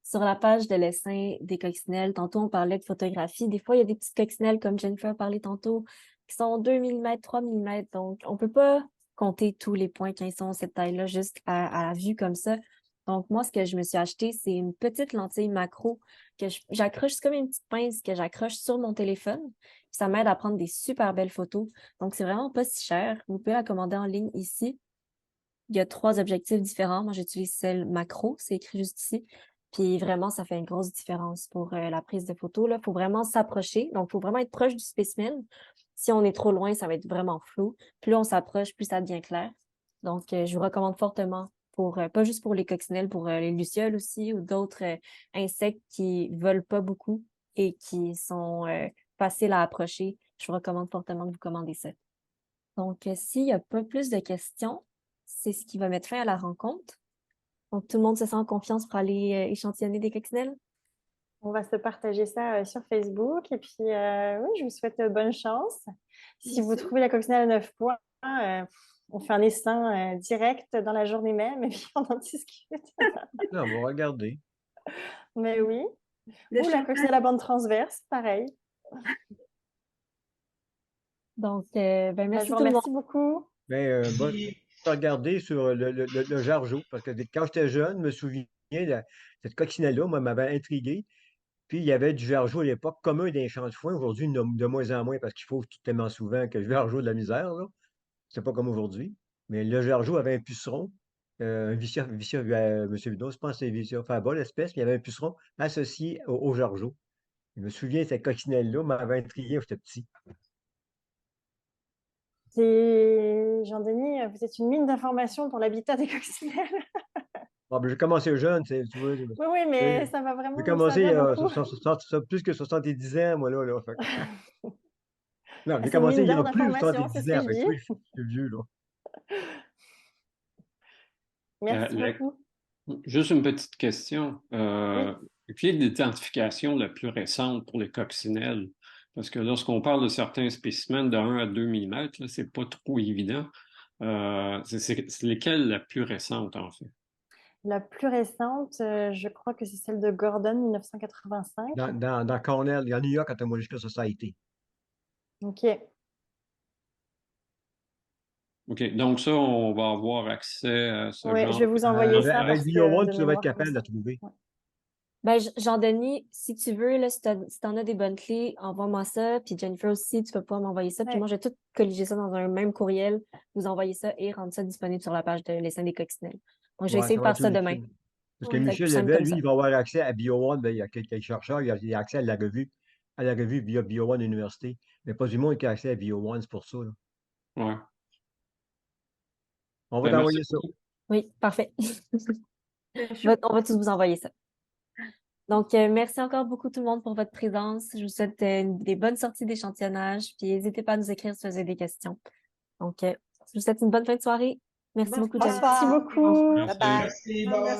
Sur la page de l'essaim des coccinelles, tantôt, on parlait de photographie. Des fois, il y a des petites coccinelles, comme Jennifer a parlé tantôt, qui sont 2 mm, 3 mm. Donc, on ne peut pas compter tous les points qui sont cette taille-là, juste à la vue comme ça. Donc, moi, ce que je me suis acheté, c'est une petite lentille macro que j'accroche, c'est comme une petite pince que j'accroche sur mon téléphone. Ça m'aide à prendre des super belles photos. Donc, c'est vraiment pas si cher. Vous pouvez la commander en ligne ici. Il y a 3 objectifs différents. Moi, j'utilise celle macro, c'est écrit juste ici. Puis vraiment, ça fait une grosse différence pour la prise de photo. Il faut vraiment s'approcher. Donc, il faut vraiment être proche du spécimen. Si on est trop loin, ça va être vraiment flou. Plus on s'approche, plus ça devient clair. Donc, je vous recommande fortement pour, pas juste pour les coccinelles, pour les lucioles aussi ou d'autres insectes qui volent pas beaucoup et qui sont faciles à approcher. Je vous recommande fortement de vous commander ça. Donc, s'il n'y a pas plus de questions, c'est ce qui va mettre fin à la rencontre. Donc, tout le monde se sent en confiance pour aller échantillonner des coccinelles. On va se partager ça sur Facebook. Et puis, oui, je vous souhaite bonne chance. Si vous trouvez la coccinelle à 9 points, on fait un essaim direct dans la journée même et puis on en discute. Non, on va regarder. Mais oui. Ou la coccinelle à bande transverse, pareil. Donc, merci je vous tout le monde. remercie beaucoup. Regarder sur le jargeau, parce que quand j'étais jeune, je me souviens, cette coccinelle-là, moi, m'avait intrigué. Puis, il y avait du jargeau à l'époque, commun des champs de foin. Aujourd'hui, de moins en moins, parce qu'il faut tellement souvent que je jargeau de la misère, là. C'est pas comme aujourd'hui. Mais le jargeau avait un puceron, un vicia, M. Vidot, je pense que c'est vicia, enfin, pas l'espèce, mais il y avait un puceron associé au jargeau. Je me souviens, cette coccinelle-là m'avait intrigué quand j'étais petit. Jean-Denis, vous êtes une mine d'informations pour l'habitat des coccinelles. J'ai commencé jeune, tu vois. Oui, mais ça va vraiment. J'ai commencé il y a plus que 70 ans, moi, là. Fait. Non, j'ai commencé il y a plus de 70 ans. Je suis vieux, là. Merci beaucoup. Juste une petite question. Oui. Quelle est l'identification la plus récente pour les coccinelles? Parce que lorsqu'on parle de certains spécimens de 1 à 2 mm, c'est pas trop évident. C'est lesquelles la plus récente, en fait? La plus récente, je crois que c'est celle de Gordon, 1985. Dans Cornell, il y a New York Entomological Society. OK. OK. Donc, ça, on va avoir accès à ce Oui, je genre. vais vous envoyer ça Avec parce Bio que One, de tu vas être mémoire comme capable de ça. la trouver. Ouais. Ben, Jean-Denis, si tu veux, là, si t'en as des bonnes clés, envoie-moi ça. Puis Jennifer aussi, tu peux pouvoir m'envoyer ça. Puis Ouais. moi, je vais tout colliger ça dans un même courriel, vous envoyer ça et rendre ça disponible sur la page de l'essaim des coccinelles. Donc, je vais Ouais, essayer ça de va faire être ça tout demain. utile. Parce que Oui. Ça va être plus Michel simple Lebel, comme lui, ça. il va avoir accès à Bio One. Ben, il y a quelques chercheurs, il a accès à la revue via Bio One Université. Mais pas du monde qui a accès à Bio One, c'est pour ça, là. Ouais. On va Ben, merci t'envoyer ça. beaucoup. Oui, parfait. C'est chaud. On va tous vous envoyer ça. Donc, merci encore beaucoup tout le monde pour votre présence. Je vous souhaite des bonnes sorties d'échantillonnage. Puis, n'hésitez pas à nous écrire si vous avez des questions. Donc, je vous souhaite une bonne fin de soirée. Merci beaucoup, Jennifer. Merci Bonsoir. beaucoup. Merci. Bye bye. Merci, Ah, bye.